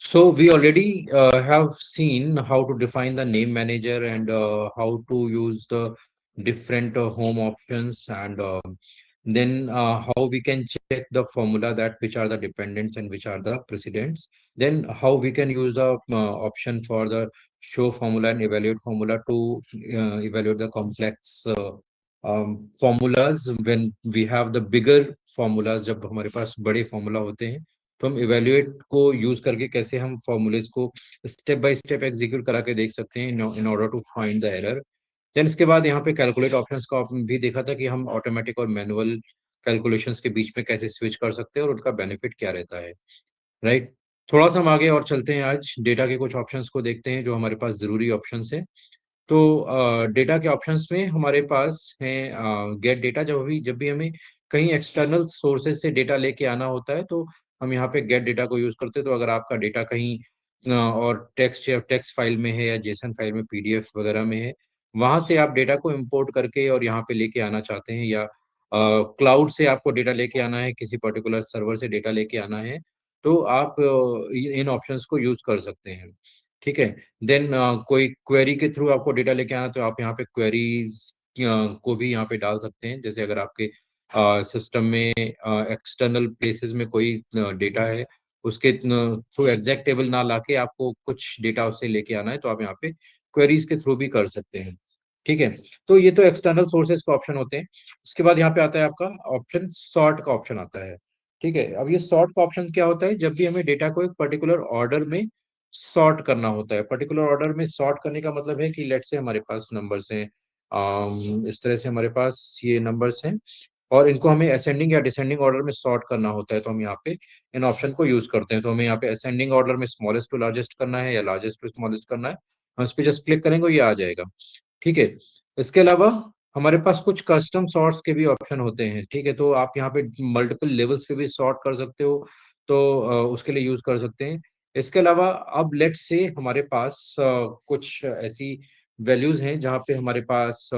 So we already have seen how to define the name manager and how to use the different home options, and then how we can check the formula that which are the dependents and which are the precedents. Then how we can use the option for the show formula and evaluate formula to evaluate the complex formulas when we have the bigger formulas. जब हमारे पास बड़े formula होते हैं तो हम evaluate को use करके कैसे हम फॉर्मूलेज को स्टेप बाय स्टेप एग्जीक्यूट करा के देख सकते हैं in order to find the error. Then इसके बाद यहाँ पे कैलकुलेट ऑप्शंस का भी देखा था कि हम ऑटोमेटिक और मैनुअल कैलकुलेशंस के बीच में कैसे स्विच कर सकते हैं और उनका बेनिफिट क्या रहता है। राइट। थोड़ा सा हम आगे और चलते हैं, आज डेटा के कुछ ऑप्शंस को देखते हैं जो हमारे पास जरूरी ऑप्शंस हैं। तो डेटा के ऑप्शंस में हमारे पास है गेट डेटा। जब भी हमें कहीं एक्सटर्नल सोर्सेज से डेटा लेके आना होता है तो हम यहाँ पे गेट डेटा को यूज करते हैं। तो अगर आपका डेटा कहीं और टेक्स्ट या टेक्स्ट फाइल में है या जेसन फाइल में, पीडीएफ वगैरह में है, वहां से आप डेटा को इंपोर्ट करके और यहाँ पे लेके आना चाहते हैं, या क्लाउड से आपको डेटा लेके आना है, किसी पर्टिकुलर सर्वर से डेटा लेके आना है, तो आप इन ऑप्शंस को यूज कर सकते हैं। ठीक है। देन कोई क्वेरी के थ्रू आपको डेटा लेके आना तो आप यहाँ पे क्वेरीज को भी यहाँ पे डाल सकते हैं। जैसे अगर आपके सिस्टम में एक्सटर्नल प्लेसेस में कोई डेटा है, उसके थ्रू एग्जैक्ट टेबल ना लाके आपको कुछ डेटा उससे लेके आना है, तो आप यहाँ पे क्वेरीज के थ्रू भी कर सकते हैं। ठीक है। तो ये तो एक्सटर्नल सोर्सेज का ऑप्शन होते हैं। इसके बाद यहाँ पे आता है आपका ऑप्शन सॉर्ट का ऑप्शन आता है। ठीक है। अब ये सॉर्ट का ऑप्शन क्या होता है? जब भी हमें डेटा को एक पर्टिकुलर ऑर्डर में सॉर्ट करना होता है। पर्टिकुलर ऑर्डर में सॉर्ट करने का मतलब है कि लेट से हमारे पास नंबर्स हैं, इस तरह से हमारे पास ये नंबर्स हैं, और इनको हमें असेंडिंग या डिसेंडिंग ऑर्डर में सॉर्ट करना होता है, तो हम यहाँ पे इन ऑप्शन को यूज करते हैं। तो हमें यहाँ पे असेंडिंग ऑर्डर में स्मॉलेस्ट टू लार्जेस्ट करना है या लार्जेस्ट टू स्मॉलेस्ट करना है, हम इस पे जस्ट क्लिक करेंगे, ये आ जाएगा। ठीक है। इसके अलावा हमारे पास कुछ कस्टम सॉर्ट्स के भी ऑप्शन होते हैं। ठीक है। तो आप यहाँ पे मल्टीपल लेवल्स पे भी सॉर्ट कर सकते हो, तो उसके लिए यूज कर सकते हैं। इसके अलावा अब लेट से हमारे पास कुछ ऐसी वैल्यूज हैं जहाँ पे हमारे पास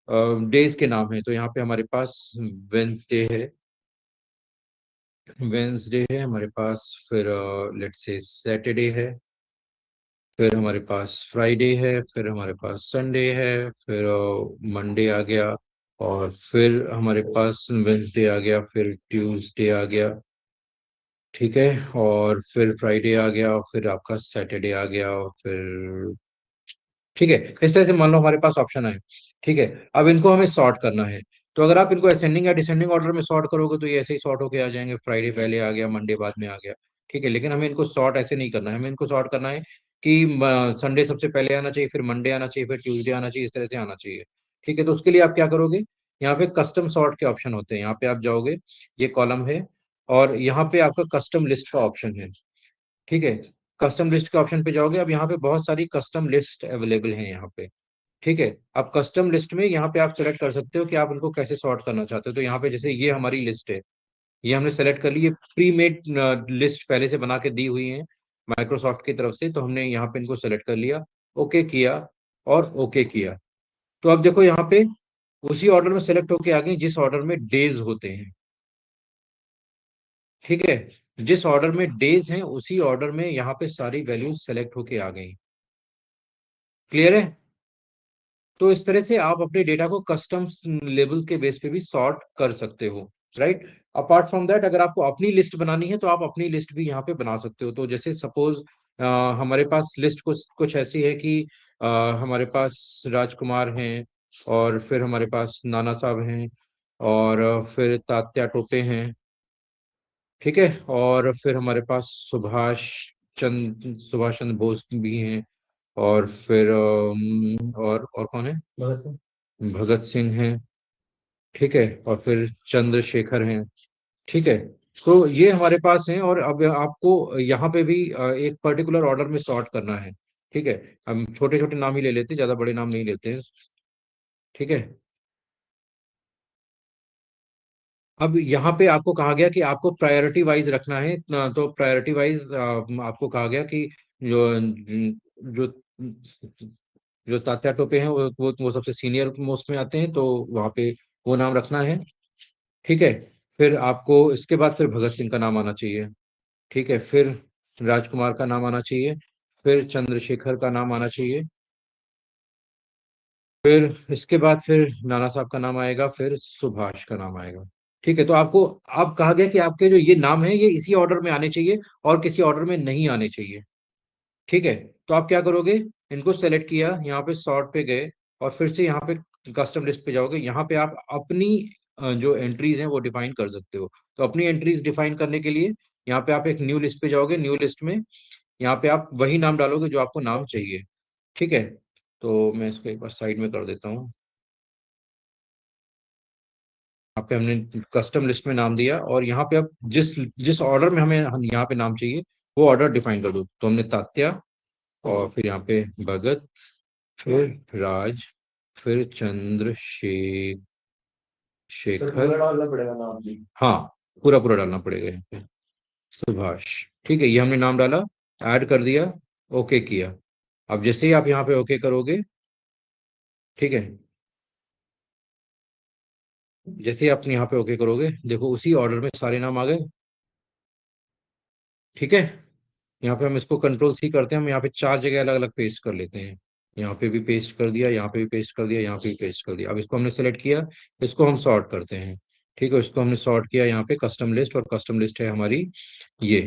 डेज के नाम है। तो यहाँ पे हमारे पास वेंसडे है, हमारे पास, फिर लेट से सैटरडे है, फिर हमारे पास फ्राइडे है, फिर हमारे पास संडे है, फिर मंडे आ गया, और फिर हमारे पास वेंसडे आ गया, फिर ट्यूसडे आ गया। ठीक है। और फिर फ्राइडे आ गया, और फिर आपका सैटरडे आ गया, और फिर ठीक है। इस तरह से मान लो हमारे पास ऑप्शन है। ठीक है। अब इनको हमें सॉर्ट करना है। तो अगर आप इनको असेंडिंग या डिसेंडिंग ऑर्डर में सॉर्ट करोगे तो ये ऐसे ही सॉर्ट होके आ जाएंगे, फ्राइडे पहले आ गया, मंडे बाद में आ गया। ठीक है। लेकिन हमें इनको सॉर्ट ऐसे नहीं करना है, हमें इनको सॉर्ट करना है कि संडे सबसे पहले आना चाहिए, फिर मंडे आना चाहिए, फिर ट्यूसडे आना चाहिए, इस तरह से आना चाहिए। ठीक है। तो उसके लिए आप क्या करोगे? यहाँ पे कस्टम सॉर्ट के ऑप्शन होते हैं, यहाँ पे आप जाओगे, ये कॉलम है, और यहाँ पे आपका कस्टम लिस्ट का ऑप्शन है। ठीक है। कस्टम लिस्ट के ऑप्शन पे जाओगे, अब यहाँ पे बहुत सारी कस्टम लिस्ट अवेलेबल हैं यहाँ पे। ठीक है। अब कस्टम लिस्ट में यहाँ पे आप सेलेक्ट कर सकते हो कि आप इनको कैसे सॉर्ट करना चाहते हो। तो यहाँ पे जैसे ये हमारी लिस्ट है, ये हमने सेलेक्ट कर ली, ये प्री मेड लिस्ट पहले से बना के दी हुई है माइक्रोसॉफ्ट की तरफ से, तो हमने यहाँ पे इनको सेलेक्ट कर लिया, ओके किया, और ओके किया। तो अब देखो यहाँ पे उसी ऑर्डर में सेलेक्ट होके आ गई जिस ऑर्डर में डेज होते हैं। ठीक है। जिस ऑर्डर में डेज हैं उसी ऑर्डर में यहाँ पे सारी वैल्यूज सेलेक्ट होके आ गई। क्लियर है? तो इस तरह से आप अपने डेटा को कस्टम लेबल्स के बेस पे भी सॉर्ट कर सकते हो। राइट। अपार्ट फ्रॉम दैट, अगर आपको अपनी लिस्ट बनानी है तो आप अपनी लिस्ट भी यहाँ पे बना सकते हो। तो जैसे सपोज हमारे पास लिस्ट कुछ कुछ ऐसी है कि अ, हमारे पास राजकुमार हैं, और फिर हमारे पास नाना साहब हैं, और फिर तात्या टोपे हैं। ठीक है। और फिर हमारे पास सुभाष चंद्र बोस भी हैं, और फिर और कौन है? भगत सिंह हैं। ठीक है। और फिर चंद्रशेखर हैं। ठीक है। तो ये हमारे पास हैं, और अब आपको यहाँ पे भी एक पर्टिकुलर ऑर्डर में सॉर्ट करना है। ठीक है। हम छोटे छोटे नाम ही ले लेते हैं, ज्यादा बड़े नाम नहीं लेते हैं। ठीक है। अब यहाँ पे आपको कहा गया कि आपको प्रायोरिटी वाइज रखना है, तो प्रायोरिटी वाइज आपको कहा गया कि जो जो जो तात्या टोपे हैं वो सबसे सीनियर मोस्ट में आते हैं, तो वहाँ पे वो नाम रखना है। ठीक है। फिर आपको इसके बाद फिर भगत सिंह का नाम आना चाहिए। ठीक है। फिर राजकुमार का नाम आना चाहिए, फिर चंद्रशेखर का नाम आना चाहिए, फिर इसके बाद फिर नाना साहब का नाम आएगा, फिर सुभाष का नाम आएगा। ठीक है, तो आपको आप कहा गया कि आपके जो ये नाम है ये इसी ऑर्डर में आने चाहिए और किसी ऑर्डर में नहीं आने चाहिए। ठीक है, तो आप क्या करोगे, इनको सेलेक्ट किया, यहाँ पे सॉर्ट पे गए और फिर से यहाँ पे कस्टम लिस्ट पे जाओगे। यहाँ पे आप अपनी जो एंट्रीज हैं वो डिफाइन कर सकते हो। तो अपनी एंट्रीज डिफाइन करने के लिए यहाँ पे आप एक न्यू लिस्ट पे जाओगे। न्यू लिस्ट में यहाँ पे आप वही नाम डालोगे जो आपको नाम चाहिए। ठीक है, तो मैं इसको एक बार साइड में कर देता हूँ। यहाँ पे हमने कस्टम लिस्ट में नाम दिया और यहाँ पे अब जिस जिस ऑर्डर में हमें यहाँ पे नाम चाहिए वो ऑर्डर डिफाइन कर दो। तो हमने तात्या, और फिर यहाँ पे भगत, फिर राज, फिर चंद्रशेखर, पूरा डालना पड़ेगा नाम भी। हाँ, पूरा पूरा डालना पड़ेगा यहाँ पे। सुभाष। ठीक है, ये हमने नाम डाला, ऐड कर दिया, ओके किया। अब जैसे ही आप यहाँ पे ओके करोगे, ठीक है, जैसे ही आप यहाँ पे ओके करोगे, देखो उसी ऑर्डर में सारे नाम आ गए। ठीक है, यहाँ पे हम इसको कंट्रोल सी करते हैं, हम यहाँ पे चार जगह अलग अलग पेस्ट कर लेते हैं। यहाँ पे भी पेस्ट कर दिया, यहाँ पे भी पेस्ट कर दिया, यहाँ पे भी पेस्ट कर दिया। अब इसको हमने सेलेक्ट किया, इसको हम सॉर्ट करते हैं। ठीक है, इसको हमने सॉर्ट किया यहाँ पे कस्टम लिस्ट, और कस्टम लिस्ट है हमारी ये।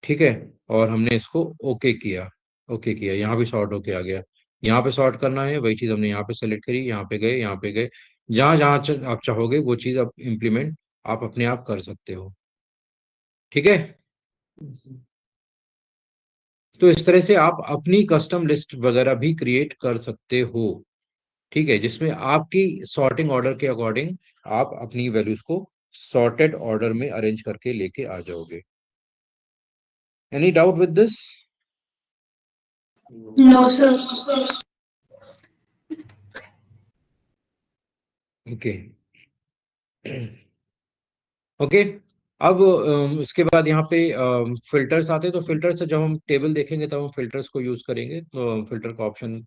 ठीक है, और हमने इसको ओके किया। ओके किया, यहाँ भी सॉर्ट होके आ गया। यहाँ पे सॉर्ट करना है, वही चीज़ हमने यहाँ पे सेलेक्ट करी, यहाँ पे गए, यहाँ पे गए। जहाँ जहाँ आप चाहोगे वो चीज़ अब इम्प्लीमेंट आप अपने आप कर सकते हो। ठीक है, तो इस तरह से आप अपनी कस्टम लिस्ट वगैरह भी क्रिएट कर सकते हो। ठीक है, जिसमें आपकी सॉर्टिंग ऑर्डर के अकॉर्डिंग आप अपनी वैल्यूज को सॉर्टेड ऑर्डर में अरेंज करके लेके आ जाओगे। Any doubt with this? No, sir. Okay. Okay, अब इसके बाद यहाँ पे फिल्टर्स आते हैं। तो फिल्टर से जब हम टेबल देखेंगे तब हम फिल्टर्स को यूज करेंगे। तो फिल्टर का ऑप्शन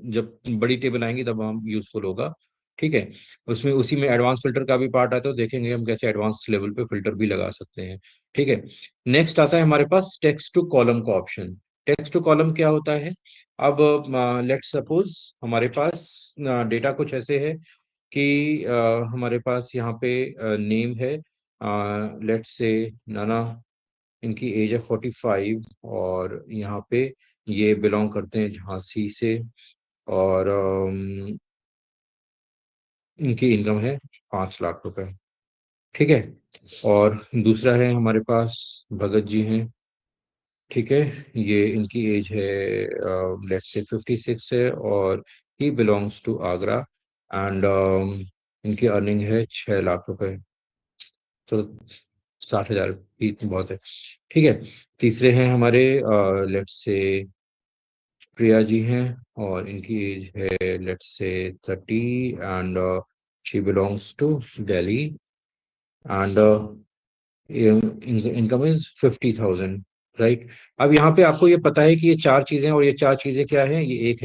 जब बड़ी टेबल आएंगी तब हम यूजफुल होगा। ठीक है, उसमें उसी में एडवांस फिल्टर का भी पार्ट आता है, तो देखेंगे हम कैसे एडवांस लेवल पे फिल्टर भी लगा सकते हैं। ठीक है, नेक्स्ट आता है हमारे पास टेक्स्ट टू कॉलम का ऑप्शन। टेक्स्ट टू कॉलम क्या होता है? अब लेट्स सपोज हमारे पास डेटा कुछ ऐसे है कि हमारे पास यहाँ पे नेम है, लेट्स से नाना, इनकी एज है 45, और यहाँ पे ये बिलोंग करते हैं झांसी से, और इनकी इनकम है 5 लाख रुपए। ठीक है, और दूसरा है हमारे पास भगत जी हैं। ठीक है, ये इनकी एज है लेट्स से 56 है, और he belongs to Agra, and इनकी अर्निंग है 6 लाख रुपए। तो 60,000 भी बहुत है। ठीक है, तीसरे हैं हमारे लेट्स से प्रिया जी हैं, और इनकी एज है let's say 30, and she belongs to Delhi, and income is 50,000। Right, अब यहाँ पे आपको ये पता है कि ये चार चीजें, और ये चार चीजें क्या है? ये एक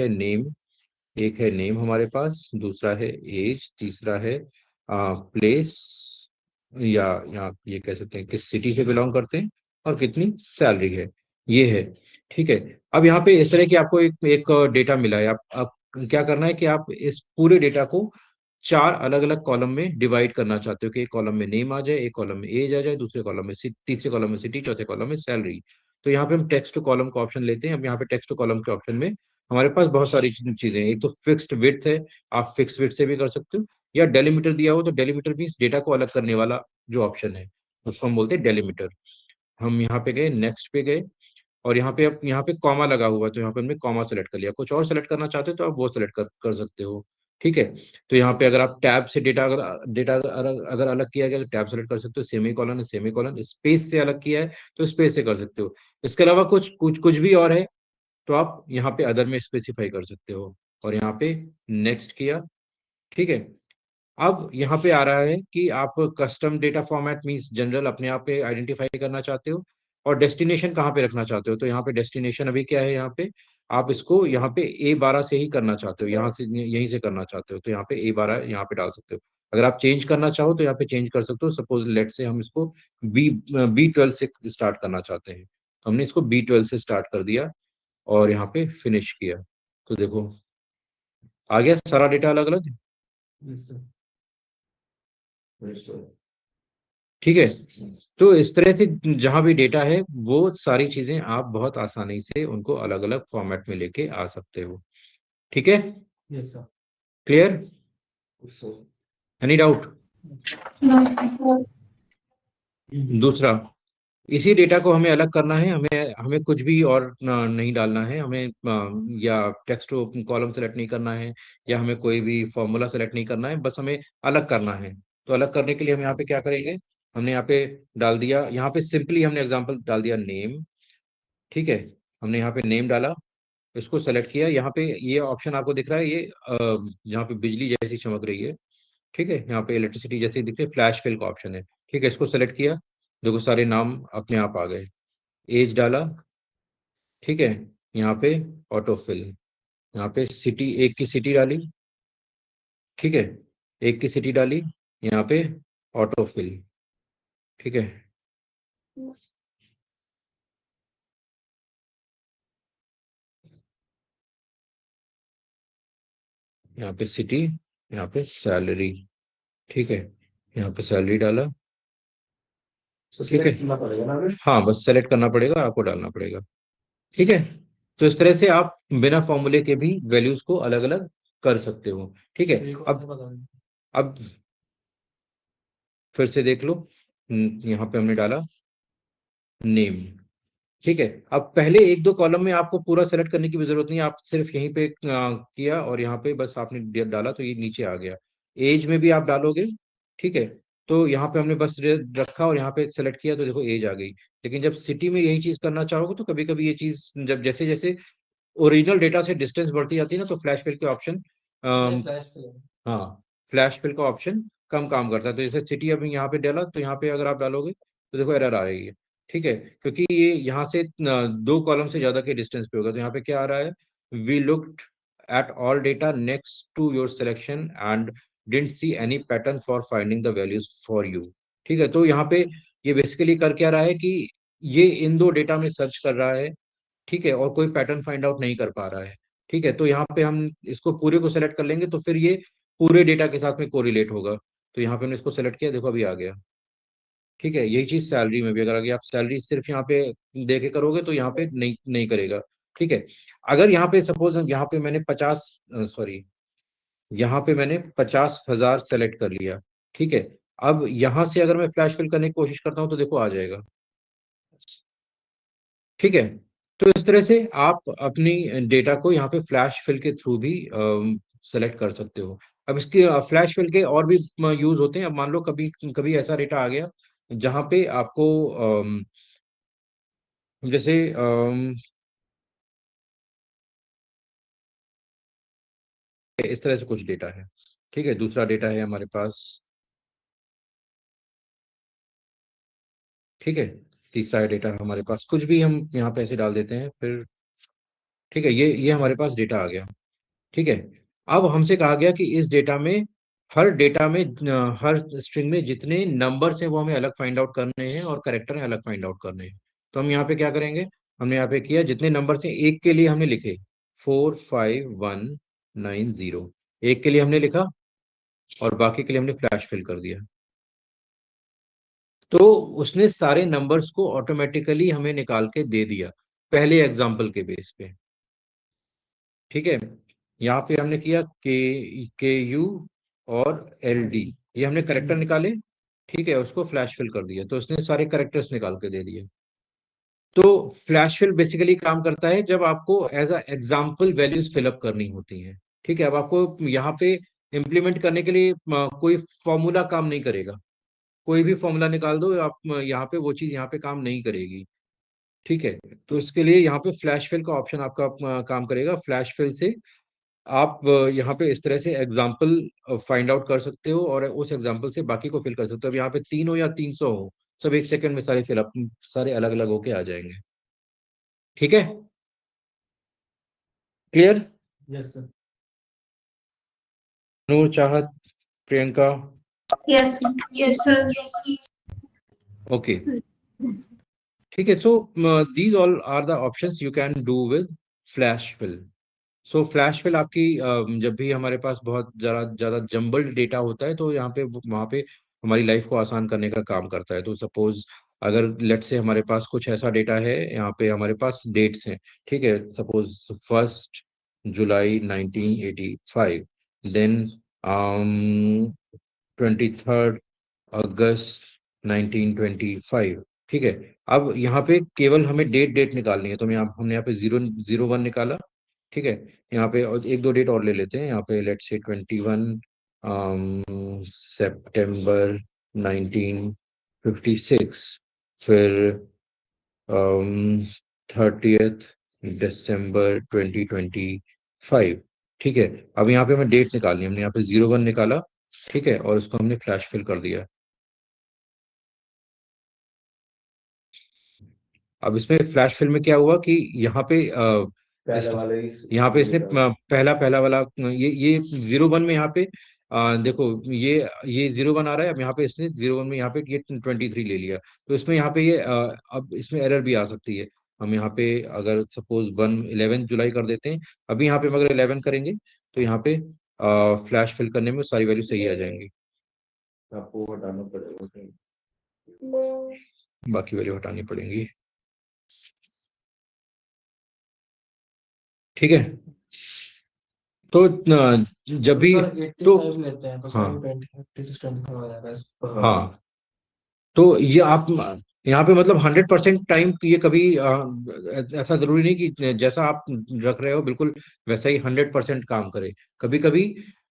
है नेम हमारे पास, दूसरा है एज, तीसरा है प्लेस, या ये कह सकते हैं किस सिटी से बिलोंग करते हैं, और कितनी सैलरी है, ये है। ठीक है, अब यहाँ पे इस तरह की आपको एक डेटा मिला है। आप क्या करना है कि आप इस पूरे डेटा को चार अलग अलग कॉलम में डिवाइड करना चाहते हो, कि एक कॉलम में नेम आ जाए, एक कॉलम में एज आ जाए, दूसरे कॉलम में तीसरे कॉलम में सिटी, चौथे कॉलम में सैलरी। तो यहाँ पे हम टेक्स्ट टू कॉलम का ऑप्शन लेते हैं। अब यहाँ पे टेक्स्ट टू कॉलम के ऑप्शन में हमारे पास बहुत सारी चीजें हैं। एक तो फिक्स्ड विड्थ है, आप फिक्स विड्थ से भी कर सकते हो, या डेलीमीटर दिया हो, तो डेलीमीटर मीन्स डेटा को अलग करने वाला जो ऑप्शन है उसको हम बोलते हैं डेलीमीटर। हम यहाँ पे गए, नेक्स्ट पे गए, और यहाँ पे अब यहाँ पे कॉमा लगा हुआ है, तो यहाँ पे हमने कॉमा सेलेक्ट कर लिया। कुछ और सेलेक्ट करना चाहते हो तो आप वो सेलेक्ट कर सकते हो। ठीक है, तो यहाँ पे अगर आप टैब से डेटा अगर अलग किया गया तो टैब सेलेक्ट कर सकते हो, सेमी कॉलन है सेमी कॉलन, स्पेस से अलग किया है तो स्पेस से कर सकते हो। इसके अलावा कुछ कुछ कुछ भी और है तो आप यहाँ पे अदर में स्पेसिफाई कर सकते हो, और यहाँ पे नेक्स्ट किया। ठीक है, अब यहाँ पे आ रहा है कि आप custom data format means general अपने आप पे आइडेंटिफाई करना चाहते हो, और डेस्टिनेशन कहाँ पे रखना चाहते हो। तो यहाँ पे डेस्टिनेशन अभी क्या है, यहाँ पे आप इसको यहाँ पे A12 से ही करना चाहते हो, यहाँ से यहीं से करना चाहते हो, तो यहाँ पे A12 यहाँ पे डाल सकते हो। अगर आप चेंज करना चाहो तो यहाँ पे चेंज कर सकते हो। सपोज लेट से हम इसको B12 से स्टार्ट करना चाहते हैं, हमने इसको B12 से स्टार्ट कर दिया और यहाँ पे फिनिश किया। तो देखो आ गया सारा डेटा अलग अलग। ठीक है, तो इस तरह से जहां भी डेटा है वो सारी चीजें आप बहुत आसानी से उनको अलग अलग फॉर्मेट में लेके आ सकते हो। ठीक है, yes sir. Clear, any doubt? दूसरा, इसी डेटा को हमें अलग करना है, हमें हमें कुछ भी और नहीं डालना है, हमें या टेक्स्ट कॉलम सेलेक्ट नहीं करना है, या हमें कोई भी फॉर्मूला सेलेक्ट नहीं करना है, बस हमें अलग करना है। तो अलग करने के लिए हम यहाँ पे क्या करेंगे, हमने यहाँ पे डाल दिया, यहाँ पे सिंपली हमने एग्जांपल डाल दिया नेम। ठीक है, हमने यहाँ पे नेम डाला, इसको सेलेक्ट किया, यहाँ पे ये ऑप्शन आपको दिख रहा है, ये यहाँ पे बिजली जैसी चमक रही है। ठीक है, यहाँ पे इलेक्ट्रिसिटी जैसी दिख रही है, फ्लैश फिल का ऑप्शन है। ठीक है, इसको सेलेक्ट किया, देखो सारे नाम अपने आप आ गए। एज डाला, ठीक है, यहाँ पे ऑटो फिल, यहाँ पे सिटी, एक की सिटी डाली। ठीक है, एक की सिटी डाली, यहाँ पे ऑटो फिल। ठीक है, यहाँ पे सिटी, यहाँ पे सैलरी। ठीक है, यहाँ पे सैलरी डाला। ठीक है, हाँ बस सेलेक्ट करना पड़ेगा, आपको डालना पड़ेगा। ठीक है, तो इस तरह से आप बिना फॉर्मूले के भी वैल्यूज को अलग अलग कर सकते हो। ठीक है, अब फिर से देख लो, यहाँ पे हमने डाला नेम। ठीक है, अब पहले एक दो कॉलम में आपको पूरा सेलेक्ट करने की भी जरूरत नहीं है, आप सिर्फ यहीं पे किया और यहाँ पे बस आपने डाला तो ये नीचे आ गया। एज में भी आप डालोगे, ठीक है, तो यहाँ पे हमने बस रखा और यहाँ पे सेलेक्ट किया तो देखो एज आ गई। लेकिन जब सिटी में यही चीज करना चाहोगे तो कभी कभी ये चीज जब जैसे जैसे ओरिजिनल डेटा से डिस्टेंस बढ़ती जाती है ना, तो फ्लैश फिल के ऑप्शन, हाँ, फ्लैश फिल का ऑप्शन कम काम करता है। तो जैसे सिटी अभी यहाँ पे डाला, तो यहाँ पे अगर आप डालोगे तो देखो एरर आ रही है। ठीक है, क्योंकि ये यहाँ से दो कॉलम से ज्यादा के डिस्टेंस पे होगा। तो यहाँ पे क्या आ रहा है, we looked at all data next to your selection and didn't see any pattern for finding the values for you. ठीक है, तो यहाँ पे ये बेसिकली कर क्या रहा है कि ये इन दो डेटा में सर्च कर रहा है। ठीक है, और कोई पैटर्न फाइंड आउट नहीं कर पा रहा है। ठीक है, तो यहाँ पे हम इसको पूरे को सेलेक्ट कर लेंगे तो फिर ये पूरे डेटा के साथ में कोरिलेट होगा। तो यहाँ पे हमने इसको सेलेक्ट किया, देखो अभी आ गया। ठीक है, यही चीज सैलरी में भी, अगर अगर आप सैलरी सिर्फ यहाँ पे दे के करोगे तो यहाँ पे नहीं नहीं करेगा। ठीक है, अगर यहाँ पे सपोज यहाँ पे मैंने 50, सॉरी, यहाँ पे मैंने 50,000 सेलेक्ट कर लिया। ठीक है, अब यहाँ से अगर मैं फ्लैश फिल करने की कोशिश करता हूँ तो देखो आ जाएगा। ठीक है, तो इस तरह से आप अपनी डेटा को यहाँ पे फ्लैश फिल के थ्रू भी सेलेक्ट कर सकते हो। अब इसके फ्लैश फिल के और भी यूज होते हैं। अब मान लो कभी कभी ऐसा डेटा आ गया जहाँ पे आपको जैसे इस तरह से कुछ डेटा है। ठीक है, दूसरा डेटा है हमारे पास। ठीक है, तीसरा है डेटा हमारे पास, कुछ भी हम यहाँ पे ऐसे डाल देते हैं फिर। ठीक है, ये हमारे पास डेटा आ गया। ठीक है, अब हमसे कहा गया कि इस डेटा में, हर डेटा में, हर स्ट्रिंग में जितने नंबर्स हैं वो हमें अलग फाइंड आउट करने हैं और कैरेक्टर हैं अलग फाइंड आउट करने हैं। तो हम यहाँ पे क्या करेंगे, हमने यहाँ पे किया जितने नंबर्स हैं एक के लिए हमने लिखे 45190, एक के लिए हमने लिखा और बाकी के लिए हमने फ्लैश फिल कर दिया। तो उसने सारे नंबर्स को ऑटोमेटिकली हमें निकाल के दे दिया पहले एग्जाम्पल के बेस पे। ठीक है, यहाँ पे हमने किया के यू और LD, ये हमने करेक्टर निकाले। ठीक है, उसको फ्लैश फिल कर दिया तो उसने सारे करेक्टर्स निकाल के दे दिए। तो फ्लैश फिल बेसिकली काम करता है जब आपको as a example values fill up करनी होती हैं। ठीक है, अब आपको यहाँ पे इम्प्लीमेंट करने के लिए कोई फॉर्मूला काम नहीं करेगा। कोई भी फॉर्मूला निकाल दो आप यहाँ पे, वो चीज यहाँ पे काम नहीं करेगी। ठीक है, तो इसके लिए यहाँ पे फ्लैश फिल का ऑप्शन आपका काम करेगा। फ्लैश फिल से आप यहाँ पे इस तरह से एग्जाम्पल फाइंड आउट कर सकते हो और उस एग्जाम्पल से बाकी को फिल कर सकते हो। अब यहाँ पे 3 हो या 300 हो, सब एक सेकंड में सारे फिलअप, सारे अलग अलग होके आ जाएंगे। ठीक है, clear? Yes sir. Noor, Chahat, Priyanka, yes yes sir. Okay, ठीक है। So these all are the options you can do with flash fill. So flash fill आपकी जब भी हमारे पास बहुत ज़्यादा ज़्यादा जम्बल्ड डेटा होता है तो यहाँ पे वहाँ पे हमारी लाइफ को आसान करने का काम करता है। तो सपोज अगर लेट से हमारे पास कुछ ऐसा डेटा है, यहाँ पे हमारे पास डेट्स हैं, ठीक है। सपोज 1 जुलाई 1985, देन 23 अगस्त 1925, ठीक है। अब यहाँ पे केवल हमें डेट डेट निकालनी है, तो हमने यहाँ पे 001 निकाला, ठीक है। यहाँ पे और एक दो डेट और ले लेते हैं, यहाँ पे लेट से 21 सितंबर 1956, फिर 30 दिसंबर 2025, ठीक है। अब यहाँ पे हमें डेट निकालनी है, हमने यहाँ पे 01 निकाला, ठीक है, और उसको हमने फ्लैश फिल कर दिया। अब इसमें फ्लैश फिल्म में क्या हुआ कि यहाँ पे पहले वाले ही यहाँ पे इसने निकाल। पहला पहला वाला ये 01 में यहाँ पे देखो ये 01 आ रहा है। अब यहाँ पे इसने 01 में यहाँ पे ये 23 ले लिया, तो इसमें यहाँ पे ये अब इसमें एरर भी आ सकती है। हम यहाँ पे अगर सपोज 11 जुलाई कर देते हैं, अभी यहाँ पे हम अगर 11 करेंगे तो यहाँ पे फ्लैश फिल करने में सारी वैल्यू सही आ जाएंगी। आपको हटाना पड़ेगा कहीं। बाकी वैल्यू हटानी पड़ेंगी, ठीक है। तो जब भी तो 85 लेते हैं तो हाँ 26 25 हो जाएगा इस पर। हाँ, तो ये आप यहाँ पे मतलब 100% टाइम ये कभी ऐसा जरूरी नहीं कि जैसा आप रख रहे हो बिल्कुल वैसा ही 100% काम करे। कभी कभी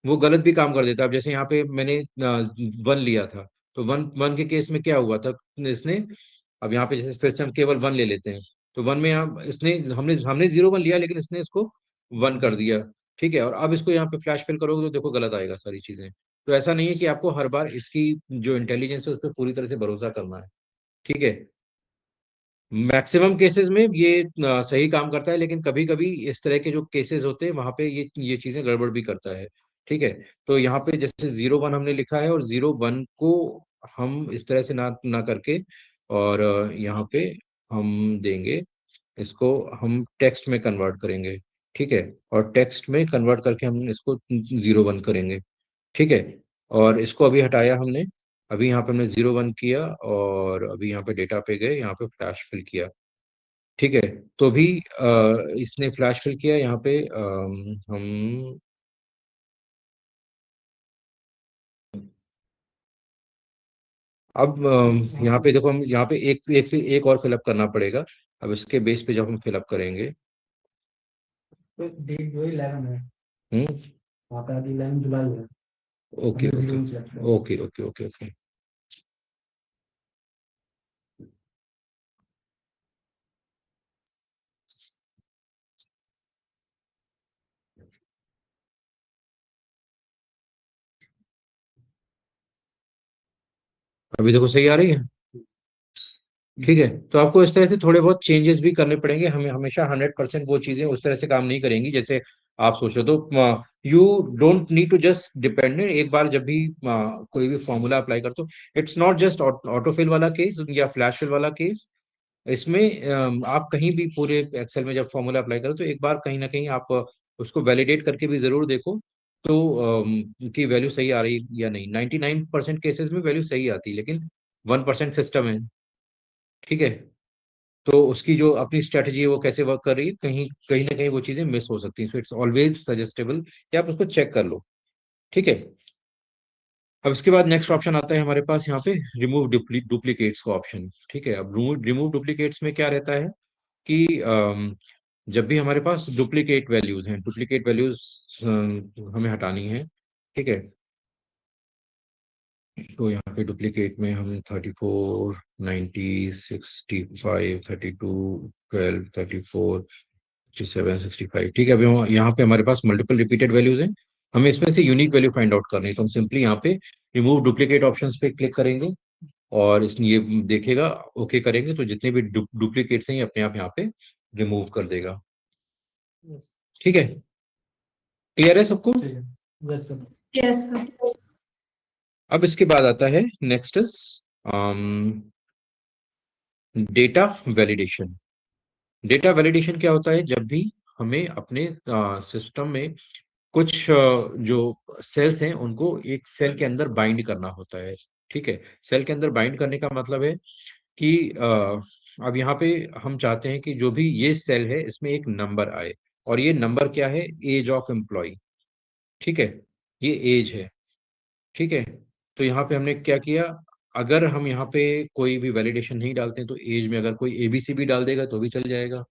वो गलत भी काम कर देता है। अब जैसे यहाँ पे मैंने 1 लिया था, तो वन वन के केस में क्या हुआ था इसने, अब यहाँ पे जैसे फिर से हम केवल 1 ले लेते हैं, तो 1 में यहाँ इसने हमने हमने 01 लिया लेकिन इसने इसको 1 कर दिया, ठीक है। और अब इसको यहाँ पे फ्लैश फिल करोगे तो देखो गलत आएगा सारी चीजें। तो ऐसा नहीं है कि आपको हर बार इसकी जो इंटेलिजेंस है उस पर पूरी तरह से भरोसा करना है, ठीक है। मैक्सिमम केसेस में ये सही काम करता है, लेकिन कभी कभी इस तरह के जो केसेस होते हैं वहां पे ये चीजें गड़बड़ भी करता है, ठीक है। तो यहाँ पे जैसे 01 हमने लिखा है, और 01 को हम इस तरह से ना ना करके, और यहाँ पे हम देंगे इसको, हम टेक्स्ट में कन्वर्ट करेंगे, ठीक है। और टेक्स्ट में कन्वर्ट करके हम इसको 01 करेंगे, ठीक है। और इसको अभी हटाया हमने, अभी यहाँ पे हमने 01 किया, और अभी यहाँ पे डेटा पे गए, यहाँ पे फ्लैश फिल किया, ठीक है। तो भी इसने फ्लैश फिल किया यहाँ पे हम अब यहाँ पे देखो, हम यहाँ पे एक एक से एक और फिलअप करना पड़ेगा। अब इसके बेस पे जब हम फिलअप करेंगे, डेट जो 11 है, हम्म, वहाँ पे अभी 11 जुलाई है। ओके हमने ओके 01 सेलेक्ट किया। Okay okay okay okay. अभी देखो सही आ रही है, ठीक है। तो आपको इस तरह से थोड़े बहुत चेंजेस भी करने पड़ेंगे, हमें हमेशा 100% वो चीजें उस तरह से काम नहीं करेंगी जैसे आप सोचो। तो you don't need to just depend, एक बार जब भी कोई भी फॉर्मूला अप्लाई करते हो, इट्स नॉट जस्ट ऑटोफिल वाला केस या फ्लैश फिल वाला केस। इसमें आप कहीं भी पूरे एक्सेल में जब फॉर्मूला अप्लाई करो तो एक बार कहीं ना कहीं आप उसको वैलिडेट करके भी जरूर देखो, तो कि वैल्यू सही आ रही या नहीं। 99% केसेस में वैल्यू सही आती है, लेकिन 1% सिस्टम है, ठीक है। तो उसकी जो अपनी स्ट्रेटजी है वो कैसे वर्क कर रही है, कहीं कहीं ना कहीं वो चीजें मिस हो सकती हैं। सो इट्स ऑलवेज सजेस्टेबल कि आप उसको चेक कर लो, ठीक है। अब इसके बाद नेक्स्ट ऑप्शन आता है हमारे पास यहाँ पे, रिमूव डुप्लीकेट्स का ऑप्शन, ठीक है। अब रिमूव डुप्लीकेट्स में क्या रहता है कि जब भी हमारे पास डुप्लीकेट वैल्यूज हैं, डुप्लीकेट वैल्यूज हमें हटानी है, ठीक है। तो यहाँ पे डुप्लीकेट में हम 34 90 65 32 12 34 67 65, ठीक है। अभी यहाँ पे हमारे पास मल्टीपल रिपीटेड वैल्यूज हैं, हमें इसमें से यूनिक वैल्यू फाइंड आउट करनी है। तो हम सिंपली यहाँ पे रिमूव डुप्लीकेट ऑप्शंस पे क्लिक करेंगे, और इस ये देखेगा, ओके करेंगे तो जितने भी डुप्लीकेट्स हैं ये अपने आप यहाँ पे रिमूव कर देगा, ठीक है। क्लियर है सबको? Yes sir. Yes sir. अब इसके बाद आता है next is data validation. Data validation क्या होता है? जब भी हमें अपने सिस्टम में कुछ जो सेल्स हैं उनको एक सेल के अंदर बाइंड करना होता है। ठीक है, सेल के अंदर बाइंड करने का मतलब है कि अब यहाँ पे हम चाहते हैं कि जो भी ये सेल है इसमें एक नंबर आए, और ये नंबर क्या है? Age of employ. ठीक है, ये एज है। ठीक है, तो यहाँ पे हमने क्या किया? अगर हम यहाँ पे कोई भी वैलिडेशन नहीं डालते हैं तो एज में अगर कोई एबीसी भी डाल देगा तो भी चल जाएगा।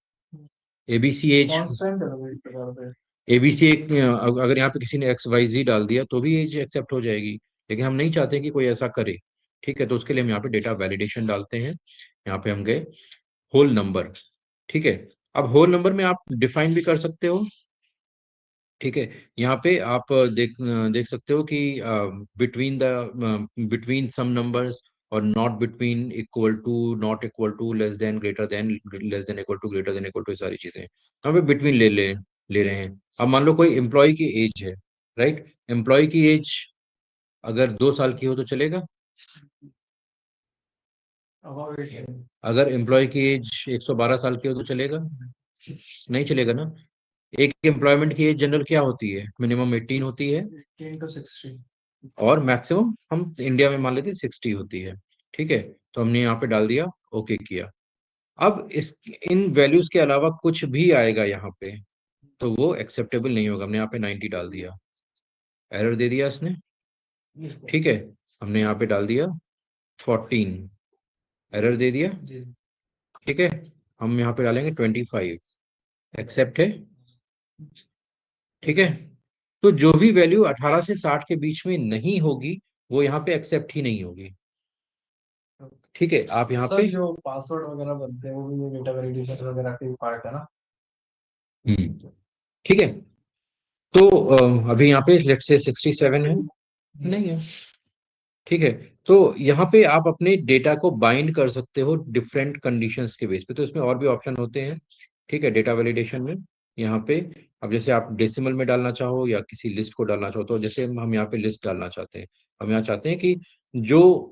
एबीसी एज, कांस्टेंट है ना एक प्रकार से। एबीसी एक अगर यहाँ पे किसी ने एक्स वाई जी डाल दिया तो भी एज एक्सेप्ट हो जाएगी, लेकिन हम नहीं चाहते कि कोई ऐसा करे। ठीक है, तो उसके लिए हम यहाँ पे डेटा वैलिडेशन डालते हैं। यहाँ पे हम गए होल नंबर। ठीक है, अब होल नंबर में आप डिफाइन भी कर सकते हो। ठीक है, यहाँ पे आप देख सकते हो कि बिटवीन सम नंबर्स, और not between, equal to, not equal to, less than, greater than, less than equal to, greater than equal to, सारी चीजें यहाँ पे बिटवीन ले रहे हैं। अब मान लो कोई एम्प्लॉय की एज है, राइट? एम्प्लॉय की एज अगर 2 साल की हो तो चलेगा? अब वेट है। अगर एम्प्लॉय की एज 112 साल की हो तो चलेगा? नहीं चलेगा ना। एक एम्प्लॉयमेंट की एज जनरल क्या होती है? मिनिमम 18 होती है, 18 to 60। और मैक्सिमम हम इंडिया में मान लेते हैं 60 होती है। ठीक है, तो हमने यहाँ पे डाल दिया, ओके किया। अब इस इन वैल्यूज के अलावा कुछ भी आएगा यहाँ पे तो वो एक्सेप्टेबल नहीं होगा। हमने यहाँ पे 90 डाल दिया, एरर दे दिया इसने। ठीक है, हमने यहाँ पे डाल दिया 14, एरर दे दिया। जी। ठीक है, हम यहाँ पे डालेंगे 25, एक्सेप्ट है। ठीक है, तो जो भी वैल्यू 18 से 60 के बीच में नहीं होगी वो यहाँ पे एक्सेप्ट ही नहीं होगी। ठीक है, आप यहाँ पे सर जो पासवर्ड वगैरह बनते हैं वो भी डेटा वैलिडेशन वगैरह के पार्ट है ना। ठीक है, तो अभी यहाँ पे लेट्स से 67 है, नहीं है। ठीक है, तो यहाँ पे आप अपने डेटा को बाइंड कर सकते हो डिफरेंट कंडीशंस के बेस पे, तो इसमें और भी ऑप्शन होते हैं। ठीक है, डेटा वैलिडेशन में यहाँ पे अब जैसे आप डेसिमल में डालना चाहो या किसी लिस्ट को डालना चाहो, तो जैसे हम यहाँ पे लिस्ट डालना चाहते हैं। हम यहाँ चाहते हैं कि जो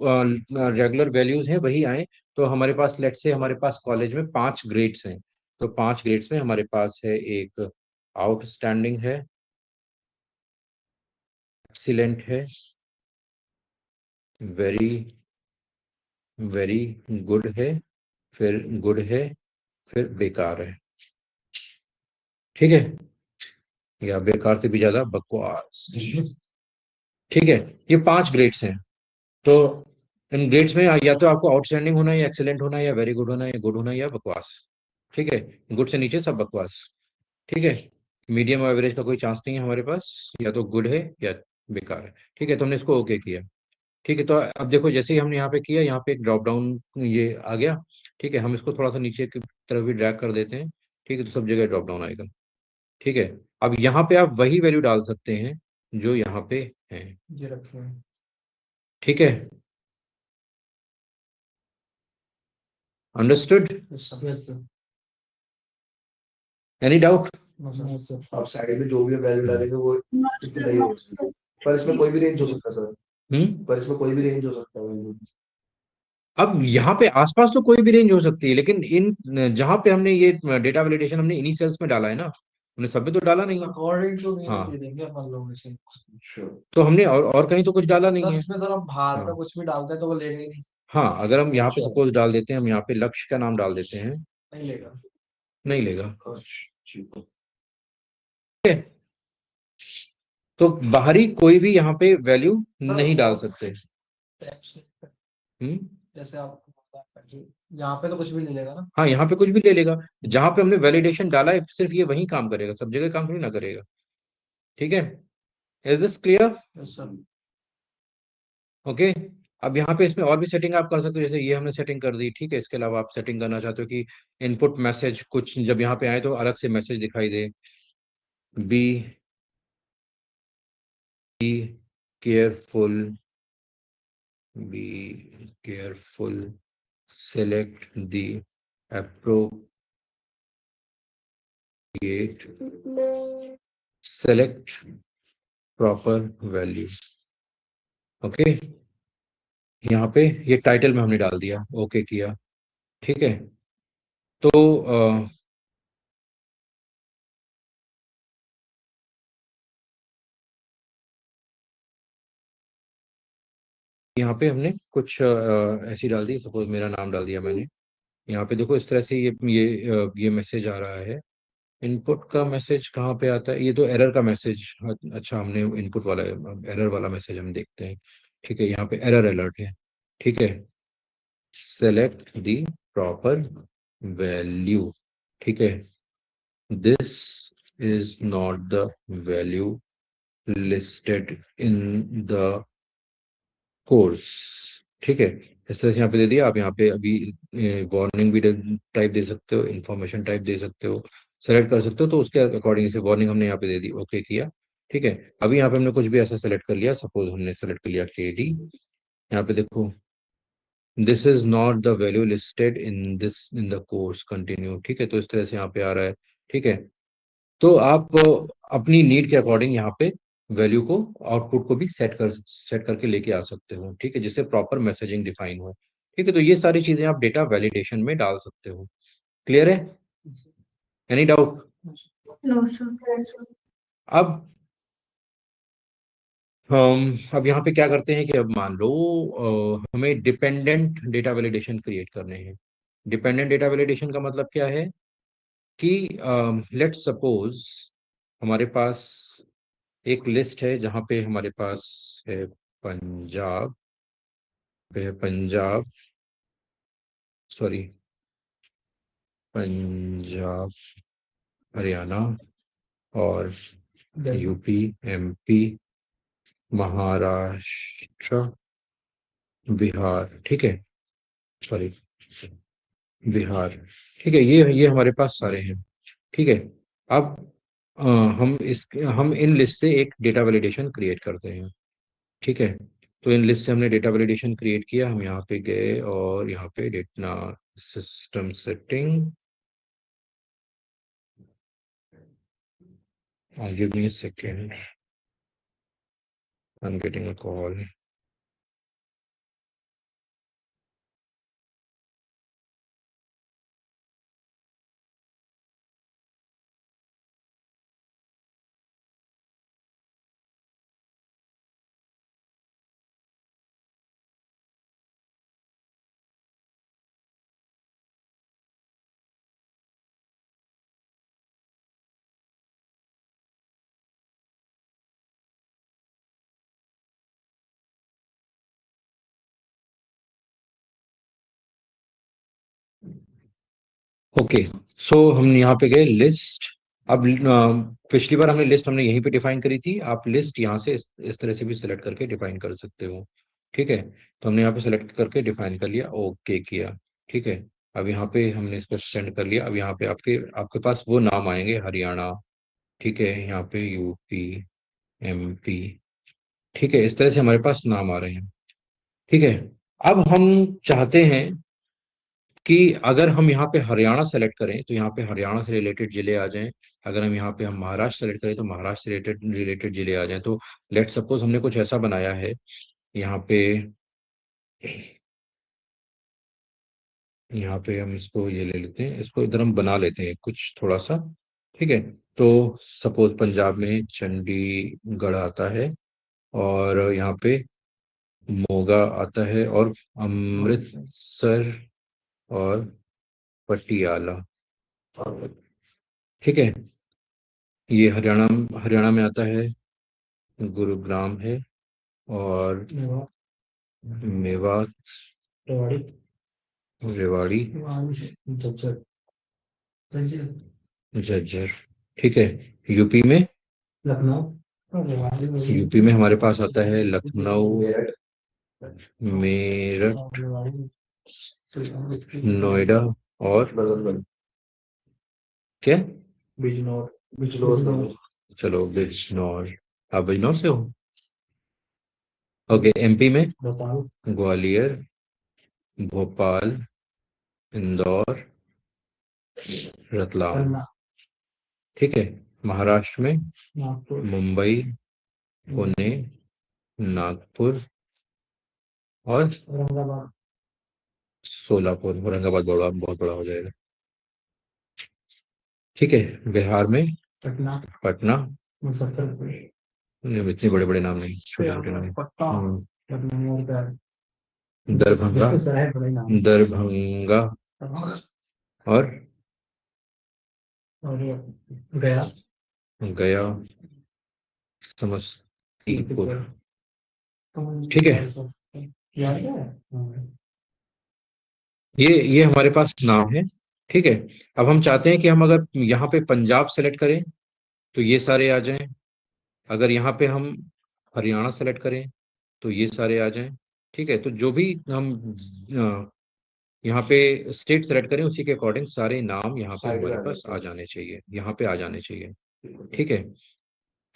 रेगुलर वैल्यूज हैं वही आए। तो हमारे पास लेट्स से हमारे पास कॉलेज में 5 ग्रेड्स हैं, तो 5 ग्रेड्स में हमारे पास है एक आउटस्टैंडिंग है, एक्सीलेंट है, वेरी वेरी गुड है, फिर गुड है, फिर बेकार है। ठीक है, या बेकार से भी ज्यादा बकवास। ठीक है, ये 5 ग्रेड्स हैं। तो इन ग्रेड्स में या तो आपको आउटस्टैंडिंग होना है, या एक्सेलेंट होना है, या वेरी गुड होना है, या गुड होना है, या बकवास। ठीक है, गुड से नीचे सब बकवास। ठीक है, मीडियम और एवरेज का कोई चांस नहीं है हमारे पास, या तो गुड है या बेकार है। ठीक है, तो हमने इसको ओके किया। ठीक है, तो अब देखो जैसे ही हमने यहाँ पे किया, यहाँ पे एक ड्रॉप डाउन ये आ गया। ठीक है, हम इसको थोड़ा सा नीचे की तरफ भी ड्रैग कर देते हैं। ठीक है, तो सब जगह ड्रॉप डाउन आएगा। ठीक है, अब यहाँ पे आप वही वैल्यू डाल सकते हैं जो यहाँ पे है। ये रखे हैं। ठीक है, understood? Yes sir. Yes sir. Any doubt? No sir. आप साइड में जो भी वैल्यू डालेंगे वो इतनी सही होगी। पर इसमें कोई भी रेंज हो सकता है सर। पर इसमें कोई भी रेंज हो सकता है वैल्यू। अब यहाँ पे आसपास तो कोई भी रेंज हो सकती है, लेकिन इन जहाँ पे हमने ये डेटा वैलिडेशन हमने इन्हीं सेल्स में डाला है ना, हमने सब में तो डाला नहीं है। अकॉर्डिंग टू मीन हाँ, दे देंगे अपन लोग इसे। श्योर। तो हमने और कहीं तो कुछ डाला नहीं सर है। इसमें सर हम बाहर का हाँ, कुछ भी डालते हैं तो वो लेगा ही नहीं। हाँ, अगर हम यहाँ पे अच्छा। सपोज डाल देते हैं, हम यहाँ पे लक्ष्य का नाम डाल देते हैं, नहीं लेगा। नहीं लेगा। ठीक है। ठीक है, तो बाहरी कोई भी यहाँ पे वैल्यू सर नहीं डाल और सकते। टैप से हम्म, जैसे आप यहाँ पे तो कुछ भी नहीं लेगा ना। हाँ, यहाँ पे कुछ भी ले लेगा। जहां पे हमने वैलिडेशन डाला है सिर्फ ये वही काम करेगा, सब जगह काम थोड़ी ना करेगा। ठीक है, is this clear? Yes sir. Okay, अब यहाँ पे इसमें और भी सेटिंग आप कर सकते हो, जैसे ये हमने सेटिंग कर दी। ठीक है, इसके अलावा आप सेटिंग करना चाहते हो कि इनपुट मैसेज कुछ जब यहाँ पे आए तो अलग से मैसेज दिखाई दे। Be careful, be careful, select the appropriate, select proper value। Okay, यहाँ पे ये टाइटल में हमने डाल दिया, ओके किया। ठीक है। तो यहाँ पे हमने कुछ ऐसी डाल दी, सपोज मेरा नाम डाल दिया मैंने। यहाँ पे देखो इस तरह से ये मैसेज आ रहा है। इनपुट का मैसेज कहाँ पे आता है? ये तो एरर का मैसेज। अच्छा, हमने इनपुट वाला एरर वाला मैसेज हम देखते हैं। ठीक है, यहाँ पे एरर अलर्ट है। ठीक है, सेलेक्ट द प्रॉपर वैल्यू। ठीक है, this is not the value listed in the course. ठीक है, इस तरह से यहाँ पे दे दिया। आप यहाँ पे अभी वार्निंग भी टाइप दे सकते हो, इंफॉर्मेशन टाइप दे सकते हो, सेलेक्ट कर सकते हो। तो उसके अकॉर्डिंग से वार्निंग हमने यहाँ पे दे दी, ओके किया। ठीक है, अभी यहाँ पे हमने कुछ भी ऐसा सेलेक्ट कर लिया, सपोज हमने सेलेक्ट कर लिया KD। यहाँ पे देखो, this is not the value listed in the course, continue. ठीक है, तो इस तरह से यहाँ पे आ रहा है। ठीक है, तो आप अपनी नीड के अकॉर्डिंग यहाँ पे वैल्यू को, आउटपुट को भी सेट करके लेके आ सकते हो। ठीक है, जिससे प्रॉपर मैसेजिंग डिफाइन हो। ठीक है, तो ये सारी चीजें आप डेटा वैलिडेशन में डाल सकते हो। क्लियर है? Any doubt? No sir. अब हम अब यहाँ पे क्या करते हैं कि अब मान लो हमें डिपेंडेंट डेटा वैलिडेशन क्रिएट करने हैं। डिपेंडेंट डेटा वैलिडेशन का मतलब क्या है कि लेट्स सपोज हमारे पास एक लिस्ट है जहाँ पे हमारे पास है पंजाब, पे है पंजाब, सॉरी, पंजाब, हरियाणा और यूपी, MP, महाराष्ट्र, बिहार। ठीक है, सॉरी, बिहार। ठीक है, ये हमारे पास सारे हैं। ठीक है, अब अ, हम इन लिस्ट से एक डेटा वैलिडेशन क्रिएट करते हैं। ठीक है, तो इन लिस्ट से हमने डेटा वैलिडेशन क्रिएट किया। हम यहाँ पे गए और यहाँ पे data system setting, give me a second, I'm getting a call. Okay, so हम यहाँ पे गए लिस्ट। अब पिछली बार हमने लिस्ट हमने यहीं पे डिफाइन करी थी। आप लिस्ट यहाँ से इस तरह से भी सिलेक्ट करके डिफाइन कर सकते हो। ठीक है, तो हमने यहाँ पे सिलेक्ट करके डिफाइन कर लिया, ओके किया। ठीक है, अब यहाँ पे हमने इसको सेंड कर लिया। अब यहाँ पे आपके आपके पास वो नाम आएंगे, हरियाणा, ठीक है, यहाँ पे यूपी, MP। ठीक है, इस तरह से हमारे पास नाम आ रहे हैं। ठीक है, अब हम चाहते हैं कि अगर हम यहाँ पे हरियाणा सेलेक्ट करें तो यहाँ पे हरियाणा से रिलेटेड जिले आ जाएं। अगर हम यहाँ पे हम महाराष्ट्र सेलेक्ट करें तो महाराष्ट्र से रिलेटेड जिले आ जाएं। तो लेट सपोज हमने कुछ ऐसा बनाया है यहाँ पे, यहाँ पे हम इसको ये ले लेते हैं, इसको इधर हम बना लेते हैं कुछ थोड़ा सा। ठीक है, तो सपोज पंजाब में चंडीगढ़ आता है और यहाँ पे मोगा आता है और अमृतसर और पटियाला। ठीक है, ये हरियाणा हरियाणा में आता है, गुरुग्राम है और मेवात, रेवाड़ी, रेवाड़ी, झज्जर, झज्जर। ठीक है, यूपी में, लखनऊ, यूपी में हमारे पास आता है लखनऊ, मेरठ, नोएडा और क्या, बिजनौर, चलो बिजनौर। आप बिजनौर से हो? ओके, MP में भोपाल, ग्वालियर, भोपाल, इंदौर, रतलाम। ठीक है, महाराष्ट्र में नागपुर, मुंबई, पुणे, नागपुर और औरंगाबाद, सोलापुर, औरंगाबाद बहुत बड़ा हो जाएगा। ठीक है, बिहार में पटना, पटना, मुजफ्फरपुर, इतने बड़े बड़े नाम नहीं, छोटे छोटे नाम। पटना, पटना और दरभंगा, शहर बड़े नाम दरभंगा और और गया, गया, समस्तीपुर। ठीक है, याद है? ये हमारे पास नाम है। ठीक है, अब हम चाहते हैं कि हम अगर यहाँ पे पंजाब सेलेक्ट करें तो ये सारे आ जाएं, अगर यहाँ पे हम हरियाणा सेलेक्ट करें तो ये सारे आ जाएं। ठीक है, तो जो भी हम यहाँ पे स्टेट सेलेक्ट करें उसी के अकॉर्डिंग सारे नाम यहाँ पे साइड में हमारे आ पास जाते आ हैं। जाने चाहिए, यहाँ पे आ जाने चाहिए। ठीक है,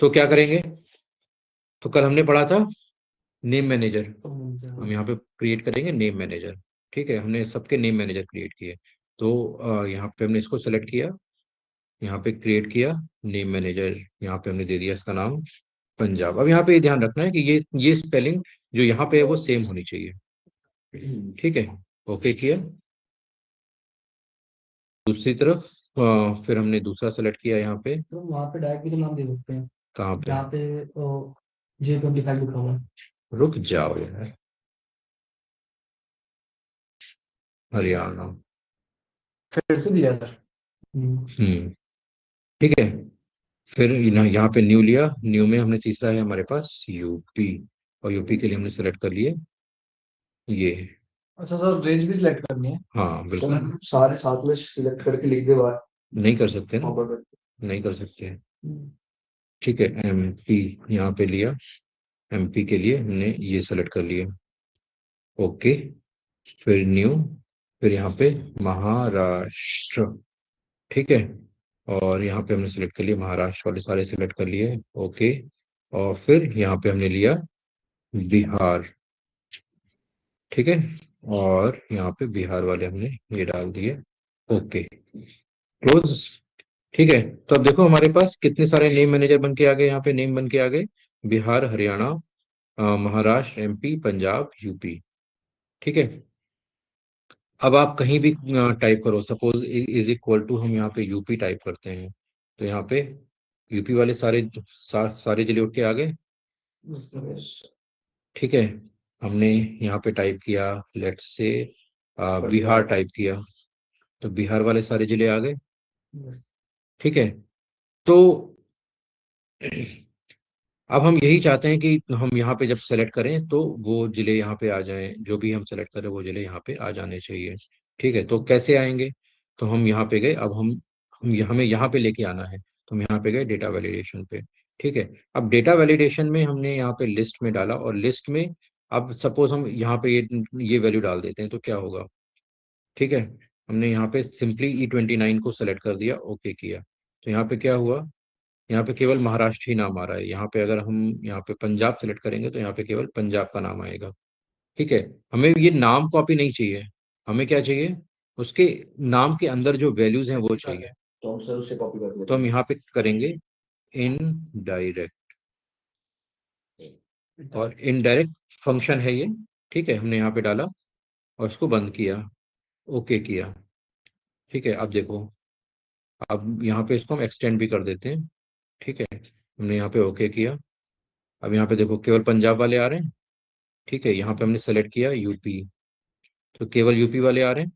तो क्या करेंगे, तो कल हमने पढ़ा था नेम मैनेजर, हम यहाँ पे क्रिएट करेंगे नेम मैनेजर। ठीक है, हमने सबके नेम मैनेजर क्रिएट किए, तो यहाँ पे हमने इसको सेलेक्ट किया, यहाँ पे क्रिएट किया नेम मैनेजर, यहाँ पे हमने दे दिया इसका नाम पंजाब। अब यहाँ पे ध्यान रखना है कि ये स्पेलिंग जो यहाँ पे है वो सेम होनी चाहिए। ठीक है, ओके किया। दूसरी तरफ फिर हमने दूसरा सेलेक्ट किया यहाँ पे, तो वहाँ पे डायरेक्ट भी तो नाम दे सकते हैं, कहाँ पे, जहाँ पे J25 लिखा हुआ है। रुक जाओ यार, हरियाणा। फिर से दिया सर। ठीक है, फिर यहाँ पे न्यू लिया, न्यू में हमने तीसरा है हमारे पास यूपी, और यूपी के लिए हमने सेलेक्ट कर लिए ये। अच्छा सर, रेंज भी सिलेक्ट करनी है? हाँ बिल्कुल, तो सारे साथ में सिलेक्ट करके लिख दे बाहर। नहीं कर सकते ना, forward करके। नहीं कर सकते। ठीक है, एमपी यहाँ पे लिया, एमपी के लिए हमने ये सेलेक्ट कर लिया, ओके। फिर न्यू, फिर यहाँ पे महाराष्ट्र। ठीक है, और यहाँ पे हमने सेलेक्ट कर लिया महाराष्ट्र वाले सारे सेलेक्ट कर लिए, ओके। और फिर यहाँ पे हमने लिया बिहार। ठीक है, और यहाँ पे बिहार वाले हमने ये डाल दिए, ओके, क्लोज। ठीक है, तो अब देखो हमारे पास कितने सारे नेम मैनेजर बन के आ गए, यहाँ पे नेम बन के आ गए, बिहार, हरियाणा, महाराष्ट्र, एमपी, पंजाब, यूपी। ठीक है, अब आप कहीं भी टाइप करो, सपोज इज इक्वल टू हम यहाँ पे यूपी टाइप करते हैं, तो यहाँ पे यूपी वाले सारे जिले उठ के आ गए। ठीक है, हमने यहाँ पे टाइप किया लेट्स से बिहार टाइप किया, तो बिहार वाले सारे जिले आ गए। ठीक है, तो अब हम यही चाहते हैं कि हम यहाँ पे जब सेलेक्ट करें तो वो जिले यहाँ पे आ जाएं, जो भी हम सेलेक्ट करें वो जिले यहाँ पे आ जाने चाहिए। ठीक है, तो कैसे आएंगे, तो हम यहाँ पे गए, अब हमें यहाँ पे लेके आना है, तो हम यहाँ पे गए डेटा वैलिडेशन पे। ठीक है, अब डेटा वैलिडेशन में हमने यहाँ पे लिस्ट में डाला, और लिस्ट में अब सपोज हम यहाँ पे ये वैल्यू डाल देते हैं तो क्या होगा। ठीक है, हमने यहाँ पे सिंपली E29 को सेलेक्ट कर दिया, ओके किया, तो यहाँ पे क्या हुआ, यहाँ पे केवल महाराष्ट्र ही नाम आ रहा है। यहाँ पे अगर हम यहाँ पे पंजाब सेलेक्ट करेंगे तो यहाँ पे केवल पंजाब का नाम आएगा। ठीक है, हमें ये नाम कॉपी नहीं चाहिए, हमें क्या चाहिए, उसके नाम के अंदर जो वैल्यूज हैं वो चाहिए। तो हम सर उससे कॉपी कर तो लेते हम हैं। यहाँ पे करेंगे इन डायरेक्ट, और इनडायरेक्ट फंक्शन है ये। ठीक है, हमने यहाँ पे डाला और इसको बंद किया, ओके किया। ठीक है, अब देखो, अब यहाँ पे इसको हम एक्सटेंड भी कर देते हैं। ठीक है, हमने यहाँ पे ओके किया, अब यहाँ पे देखो केवल पंजाब वाले आ रहे हैं। ठीक है, यहाँ पे हमने सेलेक्ट किया यूपी, तो केवल यूपी वाले आ रहे हैं।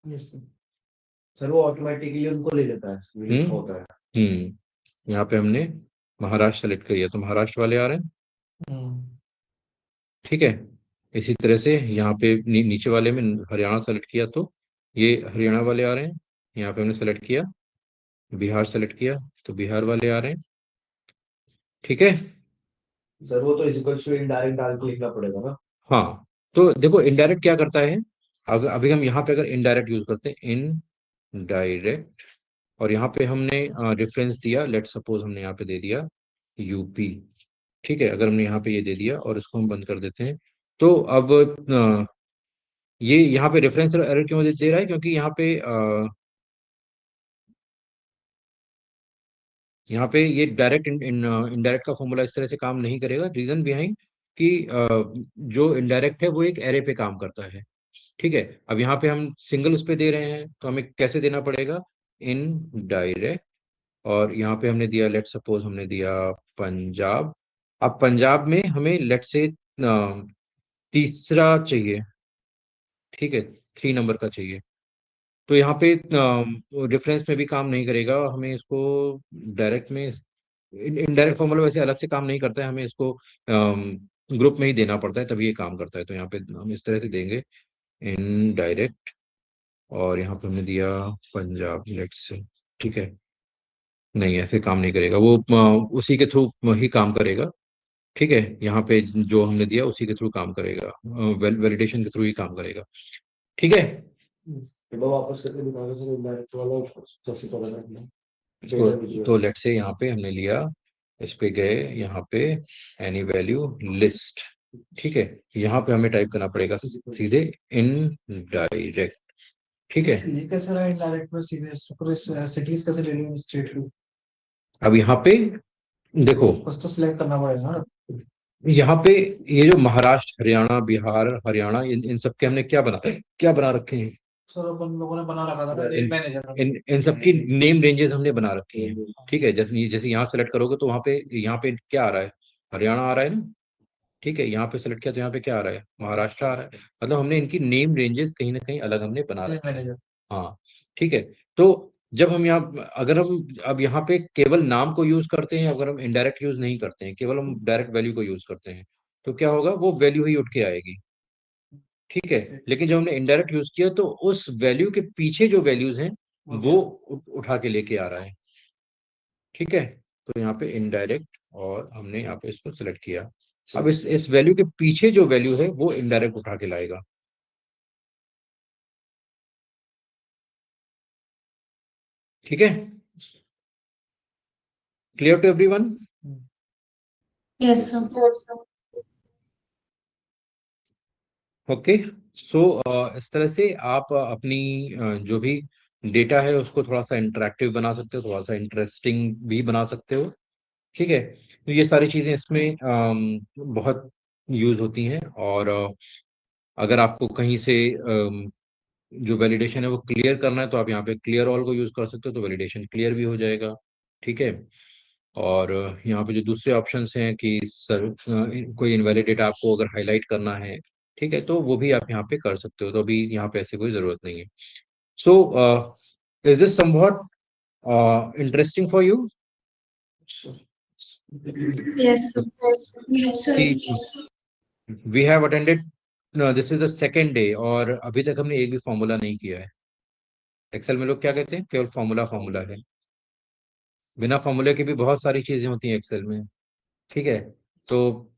Yes sir. सर वो ऑटोमेटिकली उनको ले लेता है, ये लिखा होता है। यहाँ पे हमने महाराष्ट्र सेलेक्ट किया तो महाराष्ट्र वाले आ रहे हैं। ठीक है, इसी तरह से यहाँ पे नीचे वाले में हरियाणा सेलेक्ट किया तो ये हरियाणा वाले आ रहे हैं। यहाँ पे हमने सेलेक्ट किया बिहार सेलेक्ट किया तो बिहार वाले आ रहे हैं। ठीक है, सर वो तो इजिकल टू इनडायरेक्ट डाल के लिखना पड़ेगा ना। हाँ, तो देखो इनडायरेक्ट क्या करता है, अगर अभी हम यहाँ पे अगर इनडायरेक्ट यूज करते हैं इन डायरेक्ट, और यहाँ पे हमने रेफरेंस दिया, लेट सपोज हमने यहाँ पे दे दिया यूपी। ठीक है, अगर हमने यहाँ पे ये दे दिया और इसको हम बंद कर देते हैं, तो अब ये यहाँ पे रेफरेंस एरर क्यों दे रहा है, क्योंकि यहाँ पे ये डायरेक्ट इनडायरेक्ट का फॉर्मूला इस तरह से काम नहीं करेगा। रीजन बिहाइंड कि जो इनडायरेक्ट है वो एक एरे पे काम करता है, ठीक है। अब यहाँ पे हम सिंगल उस पे दे रहे हैं तो हमें कैसे देना पड़ेगा, इन डायरेक्ट। और यहाँ पे हमने दिया, लेट सपोज हमने दिया पंजाब। अब पंजाब में हमें लेट से तीसरा चाहिए, ठीक है, 3 नंबर का चाहिए। तो यहाँ पे डिफरेंस में भी काम नहीं करेगा, हमें इसको डायरेक्ट में, इनडायरेक्ट फॉर्मूला वैसे अलग से काम नहीं करता है, हमें इसको ग्रुप में ही देना पड़ता है तभी ये काम करता है। तो यहाँ पे हम इस तरह से देंगे, इन डायरेक्ट, और यहाँ पे हमने दिया पंजाब लेट्स से, ठीक है। नहीं, ऐसे काम नहीं करेगा वो, उसी के थ्रू ही काम करेगा, ठीक है। यहाँ पे जो हमने दिया उसी के थ्रू काम करेगा, वैलिडेशन के थ्रू ही काम करेगा, ठीक है। तो वापस करके दिखाने से इनडायरेक्ट वाला कैसे पता करना तो लेट्स से यहाँ पे हमने लिया, इस पे गए, यहाँ पे एनी वैल्यू लिस्ट, ठीक है। यहाँ पे हमें टाइप करना पड़ेगा सीधे इन डायरेक्ट, ठीक है। ये कैसे रहा इनडायरेक्ट में सीधे पूरे सिटीज कैसे ले लेंगे स्टेट को? अब यहाँ पे देखो, कुछ तो सिलेक्ट करना पड़ेगा ना। यहाँ पे ये जो महाराष्ट्र, हरियाणा, बिहार, हरियाणा, इन सब के हमने क्या बना रखे हैं, सर अपन लोगों ने बना रखा था ना इन मैनेजर। इन सब की नेम रेंजेस हमने बना रखी हैं, ठीक है। जैसे जैसे यहाँ सेलेक्ट करोगे तो यहाँ पे क्या आ रहा है, हरियाणा आ रहा है ना, ठीक है। यहाँ पे सेलेक्ट किया तो यहाँ पे क्या आ रहा है, महाराष्ट्र आ रहा है। मतलब हमने इनकी नेम रेंजेस कहीं ना कहीं अलग हमने बना रखी है। मैनेजर। हाँ, ठीक है। तो जब हम यहाँ, अगर हम अब यहाँ पे केवल नाम को यूज करते हैं, अगर हम इनडायरेक्ट यूज नहीं करते हैं, केवल हम डायरेक्ट वैल्यू को यूज करते हैं, तो क्या होगा, वो वैल्यू ही उठ के आएगी, ठीक है। लेकिन जब हमने इनडायरेक्ट यूज किया तो उस वैल्यू के पीछे जो वैल्यूज हैं वो उठा के लेके आ रहा है, ठीक है। तो यहाँ पे इनडायरेक्ट, और हमने यहाँ पे इसको सिलेक्ट किया। अब इस वैल्यू के पीछे जो वैल्यू है वो इनडायरेक्ट उठा के लाएगा, ठीक है। Clear to everyone? Yes, sir. Okay. So इस तरह से आप अपनी जो भी डेटा है उसको थोड़ा सा इंटरेक्टिव बना सकते हो, थोड़ा सा इंटरेस्टिंग भी बना सकते हो, ठीक है। तो ये सारी चीजें इसमें बहुत यूज होती हैं। और अगर आपको कहीं से जो वैलिडेशन है वो क्लियर करना है तो आप यहाँ पे क्लियर ऑल को यूज कर सकते हो, तो वैलिडेशन क्लियर भी हो जाएगा, ठीक है। और यहाँ पे जो दूसरे ऑप्शंस हैं कि सर कोई इनवैलिड डेटा आपको अगर हाईलाइट करना है, ठीक है, तो वो भी आप यहाँ पे कर सकते हो। तो अभी यहाँ पे ऐसे कोई जरूरत नहीं है। So is this somewhat interesting for you? Yes, sir. Yes, sir. We have attended, this is the second day, और अभी तक हमने एक भी फॉर्मूला नहीं किया है। एक्सेल में लोग क्या कहते हैं, केवल फॉर्मूला फॉर्मूला है। बिना फॉर्मूले की भी बहुत सारी चीजें होती हैं एक्सेल में, ठीक है। तो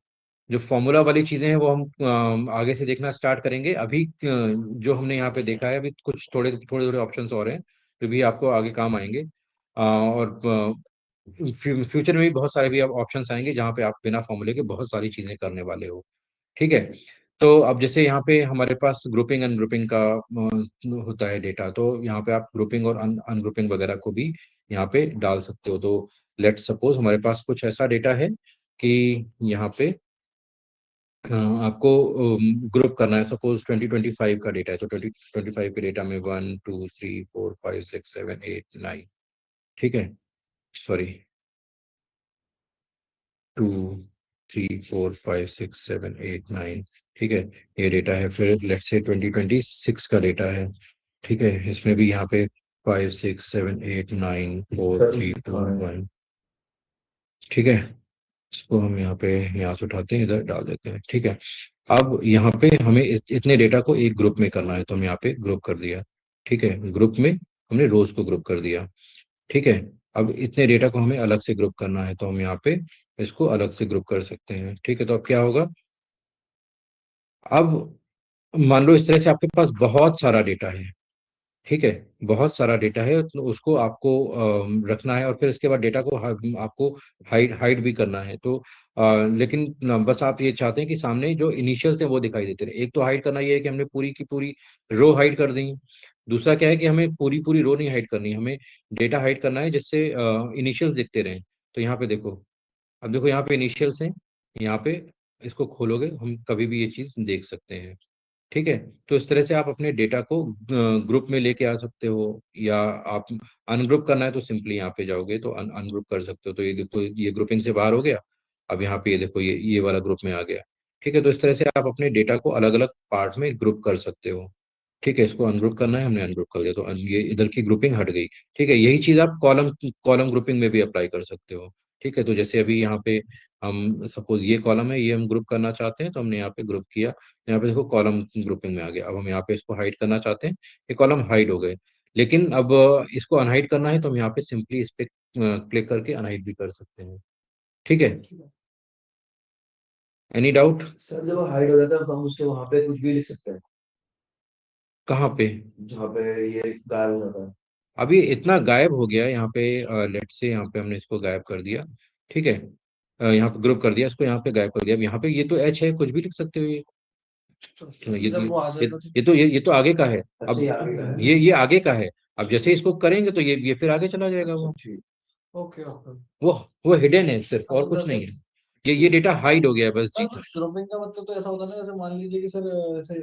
जो फॉर्मूला वाली चीजें हैं वो हम आगे से देखना स्टार्ट करेंगे। अभी जो हमने यहाँ पे देखा है, अभी कुछ थोड़े थोड़े थोड़े ऑप्शंस और हैं जो भी आपको आगे काम आएंगे। और फ्यूचर में भी बहुत सारे भी ऑप्शंस आएंगे जहाँ पे आप बिना फॉर्मूले के बहुत सारी चीजें करने वाले हो, ठीक है। तो अब जैसे यहाँ पे हमारे पास ग्रुपिंग अनग्रुपिंग का होता है डेटा, तो यहाँ पे आप ग्रुपिंग और अनग्रुपिंग वगैरह को भी यहाँ पे डाल सकते हो। तो लेट सपोज हमारे पास कुछ ऐसा डेटा है कि यहाँ पे आपको ग्रुप करना है। सपोज 2025 का डेटा है, तो 2025 के डेटा में 1 2 3 4 5 6 7 8 9, ठीक है। सॉरी, 2 3 4 5 6 7 8 9, ठीक है, ये डेटा है। फिर लेट्स से 2026 का डेटा है, ठीक है। इसमें भी यहाँ पे 5 6 7 8 9 4 3 2 1, ठीक है। इसको हम यहाँ पे, यहाँ से उठाते हैं, इधर डाल देते हैं, ठीक है। अब यहाँ पे हमें इतने डेटा को एक ग्रुप में करना है, तो हम यहाँ पे ग्रुप कर दिया, ठीक है। ग्रुप में हमने रोज को ग्रुप कर दिया, ठीक है। अब इतने डेटा को हमें अलग से ग्रुप करना है, तो हम यहाँ पे इसको अलग से ग्रुप कर सकते हैं, ठीक है। तो अब क्या होगा, अब मान लो इस तरह से आपके पास बहुत सारा डेटा है, ठीक है, बहुत सारा डेटा है, तो उसको आपको रखना है, और फिर इसके बाद डेटा को आपको हाइड भी करना है। तो लेकिन बस आप ये चाहते हैं कि सामने जो इनिशियल्स हैं वो दिखाई देते रहे। एक तो हाइड करना ये है कि हमने पूरी की पूरी रो हाइड कर दी। दूसरा क्या है कि हमें पूरी पूरी रो नहीं हाइड करनी, हमें डेटा हाइड करना है जिससे इनिशियल्स दिखते रहें। तो यहाँ पे देखो, अब देखो यहाँ पे इनिशियल्स हैं, यहाँ पे इसको खोलोगे हम कभी भी ये चीज देख सकते हैं, ठीक है। तो इस तरह से आप अपने डेटा को ग्रुप में लेके आ सकते हो, या आप अनग्रुप करना है तो सिंपली यहाँ पे जाओगे तो अनग्रुप कर सकते हो। तो ये देखो, ये ग्रुपिंग से बाहर हो गया। अब यहाँ पे ये देखो, ये वाला ग्रुप में आ गया। ठीक है। तो इस तरह से आप अपने डेटा को अलग अलग पार्ट में ग्रुप कर सकते हो। ठीक है। इसको अनग्रुप करना है, हमने अनग्रुप कर दिया तो ये इधर की ग्रुपिंग हट गई। ठीक है। यही चीज आप कॉलम कॉलम ग्रुपिंग में भी अप्लाई कर सकते हो। ठीक है। तो जैसे अभी यहाँ पे हम सपोज ये कॉलम है, ये हम ग्रुप करना चाहते हैं, तो हमने यहाँ पे ग्रुप किया। यहाँ पे देखो कॉलम ग्रुपिंग में आ गया। अब हम यहाँ पे इसको हाइड करना चाहते हैं, ये कॉलम हाइड हो गए। लेकिन अब इसको अनहाइड करना है तो हम यहाँ पे सिंपली इस पे क्लिक करके अनहाइड भी कर सकते हैं। ठीक है। Any doubt? सर जब हाइड हो जाता है तो हम उसके वहां पे कुछ भी लिख सकते हैं, कहाँ पे? जहाँ पे ये गायब हो जाता है। अब ये इतना गायब हो गया यहाँ पे। लेट से यहाँ पे हमने इसको गायब कर दिया। ठीक है। यहाँ पे ग्रुप कर दिया, इसको यहाँ पे गायब कर दिया। अब यहाँ पे ये तो एच है, कुछ भी लिख सकते हो ये। तो जब वो आ ये जाएगा ये तो ये तो आगे का है। अच्छा अब ये आगे का है। ये आगे का है। अब जैसे इसको करेंगे तो ये फिर आगे चला जाएगा अच्छा वो। ठीक। Okay okay. वो वो हिडन है सिर्फ, और कुछ नहीं है। ये डेटा हाइड हो गया है बस जी। ग्रुपिंग का मतलब तो ऐसा होता है ना, जैसे मान लीजिए कि सर जैसे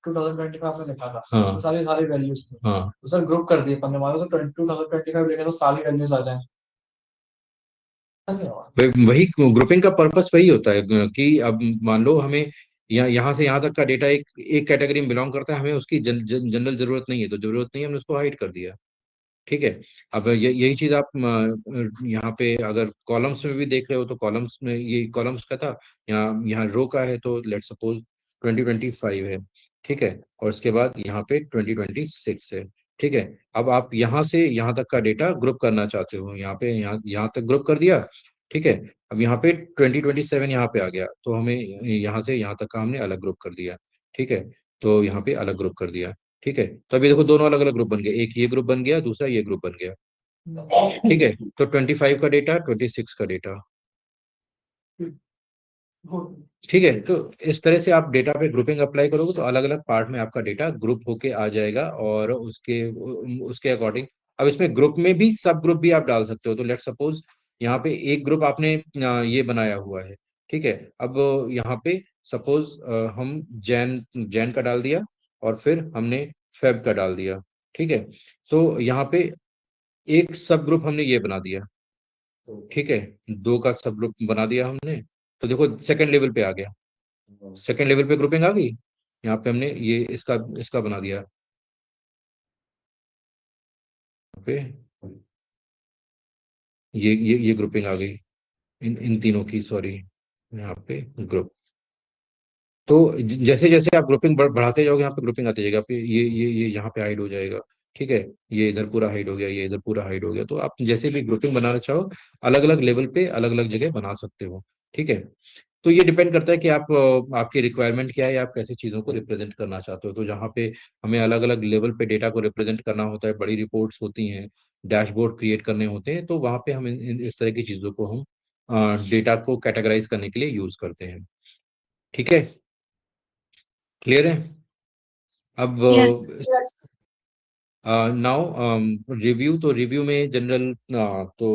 2025 में लिखा था तो हाँ सारी सारी वैल्यूज थी, हाँ। तो सर ग्रुप कर दिए अपन ने, मान लो तो 2025 लिखे तो सारी वैल्यूज आ जाए, ऐसा नहीं होगा? वही ग्रुपिंग का पर्पस वही होता है कि अब मान लो हमें यहाँ से यहाँ तक का डेटा एक एक कैटेगरी में बिलोंग करता है, हमें उसकी जनरल जरूरत नहीं है, तो जरूरत नहीं है, हमने उसको हाइड कर दिया। ठीक है। अब यही चीज आप यहाँ पे अगर कॉलम्स में भी देख रहे हो, तो कॉलम्स में ये कॉलम्स का था, यहाँ यहाँ रो का है, तो लेट सपोज 2025 है। ठीक है। और उसके बाद यहाँ पे 2026 है। ठीक है। अब आप यहाँ से यहाँ तक का डेटा ग्रुप करना चाहते हो, यहाँ पे यहाँ तक ग्रुप कर दिया। ठीक है। अब यहाँ पे 2027 यहाँ पे आ गया, तो हमें यहाँ से यहाँ तक का हमने अलग ग्रुप कर दिया। ठीक है। तो यहाँ पे अलग ग्रुप कर दिया। ठीक है। तो अभी देखो दोनों अलग अलग ग्रुप बन गए, एक ये ग्रुप बन गया, दूसरा ये ग्रुप बन गया। ठीक है। तो 25 का डेटा, 26 का डेटा। ठीक है। तो इस तरह से आप डेटा पे ग्रुपिंग अप्लाई करोगे तो अलग अलग पार्ट में आपका डेटा ग्रुप होके आ जाएगा, और उसके उसके अकॉर्डिंग अब इसमें ग्रुप में भी सब ग्रुप भी आप डाल सकते हो। तो लेट सपोज यहाँ पे एक ग्रुप आपने ये बनाया हुआ है। ठीक है। अब यहाँ पे सपोज हम जैन जैन का डाल दिया, और फिर हमने फेब का डाल दिया। ठीक है। तो यहाँ पे एक सब ग्रुप हमने ये बना दिया। ठीक है। दो का सब ग्रुप बना दिया हमने। तो देखो सेकंड लेवल पे आ गया, सेकंड लेवल पे ग्रुपिंग आ गई। यहाँ पे हमने ये इसका इसका बना दिया। यहाँ पे ये ग्रुपिंग आ गई, इन इन तीनों की, सॉरी, यहाँ पे ग्रुप। तो जैसे जैसे आप ग्रुपिंग बढ़ाते जाओगे, यहाँ पे ग्रुपिंग आती जाएगी। आप ये यहाँ पे हाइड हो जाएगा। ठीक है। ये इधर पूरा हाइड हो गया, ये इधर पूरा हाइड हो गया। तो आप जैसे भी ग्रुपिंग बनाना चाहो, अलग अलग लेवल पे अलग अलग जगह बना सकते हो। ठीक है। तो ये डिपेंड करता है कि आप आपकी रिक्वायरमेंट क्या है, आप कैसी चीज़ों को रिप्रेजेंट करना चाहते हो। तो जहाँ पे हमें अलग अलग लेवल पे डेटा को रिप्रेजेंट करना होता है, बड़ी रिपोर्ट्स होती हैं, डैशबोर्ड क्रिएट करने होते हैं, तो वहाँ पे हम इस तरह की चीज़ों को हम डेटा को कैटेगराइज करने के लिए यूज करते हैं। ठीक है। क्लियर है? अब Yes. Now review. तो रिव्यू में जनरल तो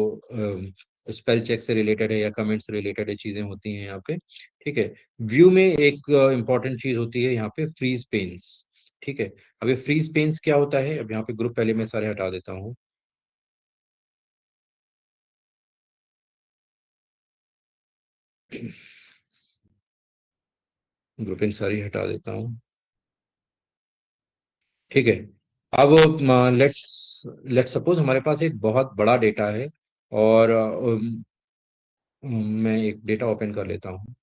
स्पेल चेक से रिलेटेड है या कमेंट से रिलेटेड है, चीजें होती हैं यहाँ पे। ठीक है। व्यू में एक इम्पॉर्टेंट चीज होती है यहाँ पे, फ्रीज पेन्स। ठीक है। अब ये फ्रीज पेन्स क्या होता है? अब यहाँ पे ग्रुप पहले मैं सारे हटा देता हूँ। ग्रुपिंग सारी हटा देता हूँ। ठीक है। अब लेट्स लेट्स सपोज हमारे पास एक बहुत बड़ा डेटा है, और मैं एक डेटा ओपन कर लेता हूँ।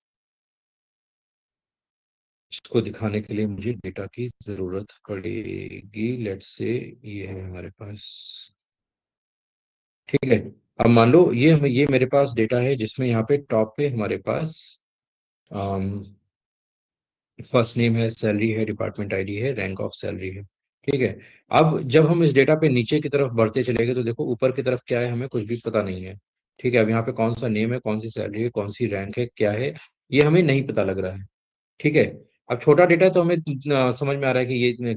इसको दिखाने के लिए मुझे डेटा की जरूरत पड़ेगी। लेट्स से ये है हमारे पास। ठीक है। अब मान लो ये मेरे पास डेटा है, जिसमें यहाँ पे टॉप पे हमारे पास फर्स्ट नेम है, सैलरी है, डिपार्टमेंट आईडी है, रैंक ऑफ सैलरी है। ठीक है। अब जब हम इस डेटा पे नीचे की तरफ बढ़ते चलेंगे, तो देखो ऊपर की तरफ क्या है, हमें कुछ भी पता नहीं है। ठीक है। अब यहाँ पे कौन सा नेम है, कौन सी सैलरी है, कौन सी रैंक है, क्या है, ये हमें नहीं पता लग रहा है। ठीक है। अब छोटा डेटा है तो हमें समझ में आ रहा है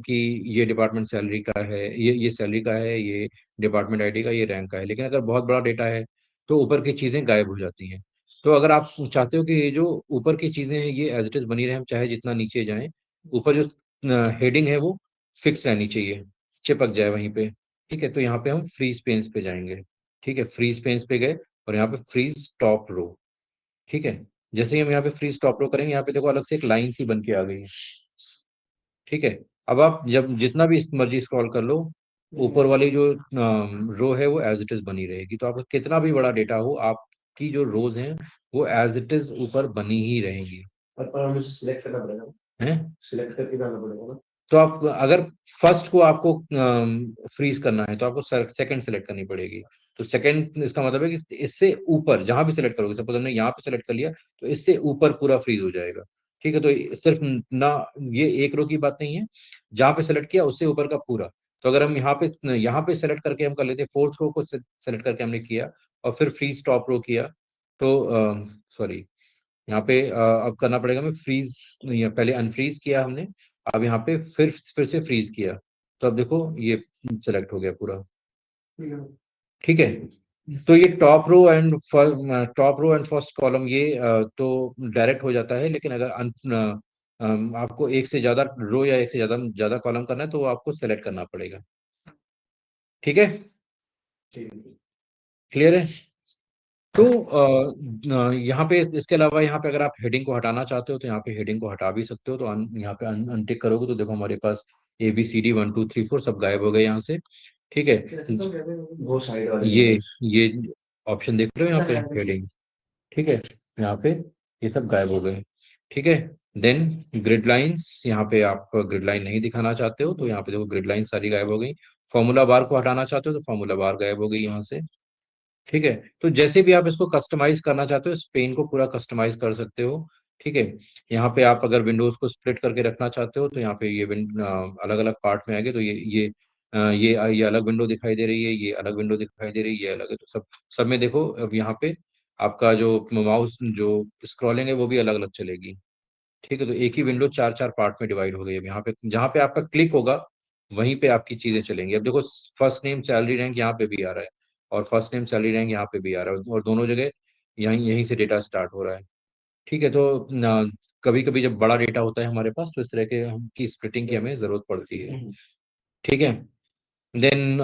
कि ये डिपार्टमेंट सैलरी का है, ये सैलरी का है, ये डिपार्टमेंट आईडी का, ये रैंक का है। लेकिन अगर बहुत बड़ा डेटा है तो ऊपर की चीजें गायब हो जाती हैं। तो अगर आप चाहते हो कि ये जो ऊपर की चीजें हैं ये एज इट इज बनी रहे, हम चाहे जितना नीचे जाएं, ऊपर जो हेडिंग है वो फिक्स रहनी चाहिए, चिपक जाए वहीं पे। ठीक है, तो यहाँ पे हम फ्रीज पेन्स पे जाएंगे। ठीक है, फ्रीज पेन्स पे गए और यहाँ पे फ्रीज टॉप रो। ठीक है, जैसे ही हम यहाँ पे फ्रीज टॉप रो करेंगे, यहाँ पे देखो अलग से एक लाइन सी बन के आ गई है। ठीक है, अब आप जब जितना भी मर्जी स्क्रॉल कर लो, ऊपर वाली जो रो है वो एज इट इज बनी रहेगी। तो आपका कितना भी बड़ा डेटा हो, आपकी जो रोज हैं वो एज इट इज ऊपर बनी ही रहेंगी। पर हमें सिलेक्ट करना पड़ेगा, हैं? सिलेक्ट करके जाना पड़ेगा ना। तो आप अगर फर्स्ट को आपको फ्रीज करना है तो आपको सेकंड सेलेक्ट करनी पड़ेगी। तो सेकंड इसका मतलब है कि इससे ऊपर जहां भी सेलेक्ट करोगे, सपोज हमने यहाँ पे सेलेक्ट कर लिया तो इससे ऊपर पूरा फ्रीज हो जाएगा। ठीक है, तो सिर्फ ना ये एक रो की बात नहीं है, जहां पे सेलेक्ट किया उससे ऊपर का पूरा। तो अगर हम यहाँ पे सेलेक्ट करके हम कर लेते, फोर्थ रो को सेलेक्ट करके हमने किया और फिर फ्रीज टॉप रो किया, तो सॉरी, यहाँ पे अब करना पड़ेगा हमें फ्रीज। पहले अनफ्रीज किया हमने, अब यहाँ पे फिर से फ्रीज किया, तो अब देखो ये सेलेक्ट हो गया पूरा। ठीक है, तो ये top row and first column ये तो डायरेक्ट हो जाता है, लेकिन अगर आपको एक से ज्यादा रो या एक से ज्यादा ज्यादा कॉलम करना है तो आपको सेलेक्ट करना पड़ेगा। ठीक है, क्लियर है? तो यहाँ पे इसके अलावा यहाँ पे अगर आप हेडिंग को हटाना चाहते हो तो यहाँ पे हेडिंग को हटा भी सकते हो। तो यहाँ पे अनटिक करोगे तो देखो हमारे पास ABCD 1 2 3 4 सब गायब हो गए यहाँ से। ठीक है, वो साइड वाले ये ऑप्शन देख रहे हो यहाँ पे हेडिंग। ठीक है, यहाँ पे ये सब गायब हो गए। ठीक है, देन ग्रिड लाइंस, यहाँ पे आप ग्रिड लाइन नहीं दिखाना चाहते हो तो यहाँ पे देखो ग्रिड लाइन सारी गायब हो गई। फॉर्मूला बार को हटाना चाहते हो तो फॉर्मूला बार गायब हो गई यहाँ से। ठीक है, तो जैसे भी आप इसको कस्टमाइज करना चाहते हो, इस पेन को पूरा कस्टमाइज कर सकते हो। ठीक है, यहाँ पे आप अगर विंडोज को स्प्लिट करके रखना चाहते हो तो यहाँ पे ये अलग अलग पार्ट में आएंगे, तो ये अलग विंडो दिखाई दे रही है, ये अलग विंडो दिखाई दे रही है, ये अलग है। तो सब में देखो अब यहाँ पे आपका जो माउस जो स्क्रॉलिंग है वो भी अलग अलग चलेगी। ठीक है, तो एक ही विंडो चार चार पार्ट में डिवाइड हो गई। अब यहाँ पे जहाँ पे आपका क्लिक होगा वहीं पे आपकी चीजें चलेंगी। अब देखो फर्स्ट नेम सैलरी रैंक यहाँ पे भी आ रहा है और फर्स्ट नेम सैलरी रैंक यहाँ पे भी आ रहा है, और दोनों जगह यहीं यहीं से डेटा स्टार्ट हो रहा है। ठीक है, तो कभी कभी जब बड़ा डेटा होता है हमारे पास तो इस तरह के की स्प्लिटिंग की हमें जरूरत पड़ती है। ठीक है, देन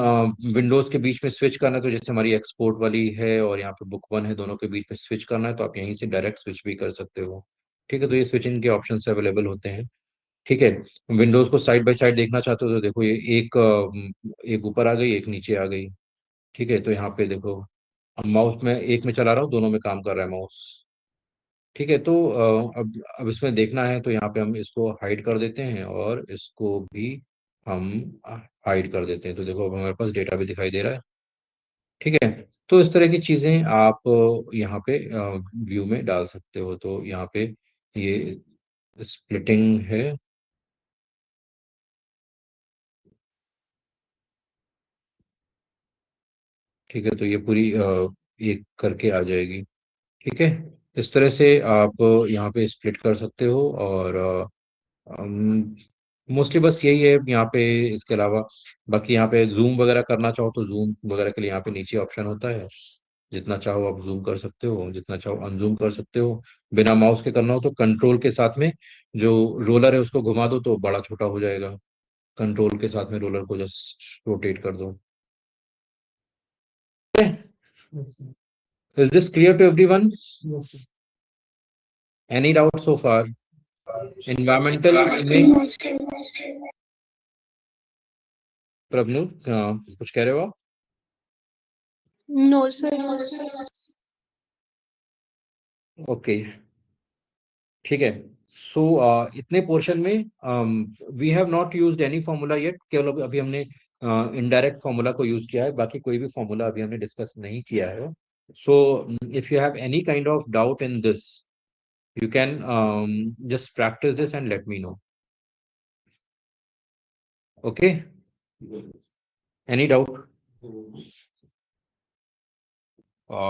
विंडोज के बीच में स्विच करना है, तो जैसे हमारी एक्सपोर्ट वाली है और यहाँ पे बुक वन है, दोनों के बीच में स्विच करना है तो आप यहीं से डायरेक्ट स्विच भी कर सकते हो। ठीक है, तो ये स्विचिंग के ऑप्शन अवेलेबल होते हैं। ठीक है, विंडोज को साइड बाय साइड देखना चाहते हो तो देखो ये एक ऊपर आ गई, एक नीचे आ गई। ठीक है, तो यहाँ पे देखो अब माउस में एक में चला रहा हूँ, दोनों में काम कर रहा है माउस। ठीक है, तो अब इसमें देखना है तो यहाँ पे हम इसको हाइड कर देते हैं और इसको भी हम हाइड कर देते हैं, तो देखो अब हमारे पास डेटा भी दिखाई दे रहा है। ठीक है, तो इस तरह की चीजें आप यहाँ पे व्यू में डाल सकते हो। तो यहाँ पे ये स्प्लिटिंग है। ठीक है, तो ये पूरी एक करके आ जाएगी। ठीक है, इस तरह से आप यहाँ पे स्प्लिट कर सकते हो। और मोस्टली बस यही है यहाँ पे। इसके अलावा बाकी यहाँ पे जूम वगैरह करना चाहो तो जूम वगैरह के लिए यहाँ पे नीचे ऑप्शन होता है, जितना चाहो आप जूम कर सकते हो, जितना चाहो अनजूम कर सकते हो। बिना माउस के करना हो तो कंट्रोल के साथ में जो रोलर है उसको घुमा दो तो बड़ा छोटा हो जाएगा। कंट्रोल के साथ में रोलर को जस्ट रोटेट कर दो। Is this clear to everyone? Any doubt so far? Environmental image, प्रभनु कुछ कह रहे हो आप? No, sir. ओके, ठीक है। सो इतने पोर्शन में we have not used any formula yet, केवल अभी हमने इनडायरेक्ट फॉर्मूला को यूज किया है, बाकी कोई भी फॉर्मूला अभी हमने डिस्कस नहीं किया है। So if you have any kind of doubt in this, you can just practice this and let me know. Okay, any doubt?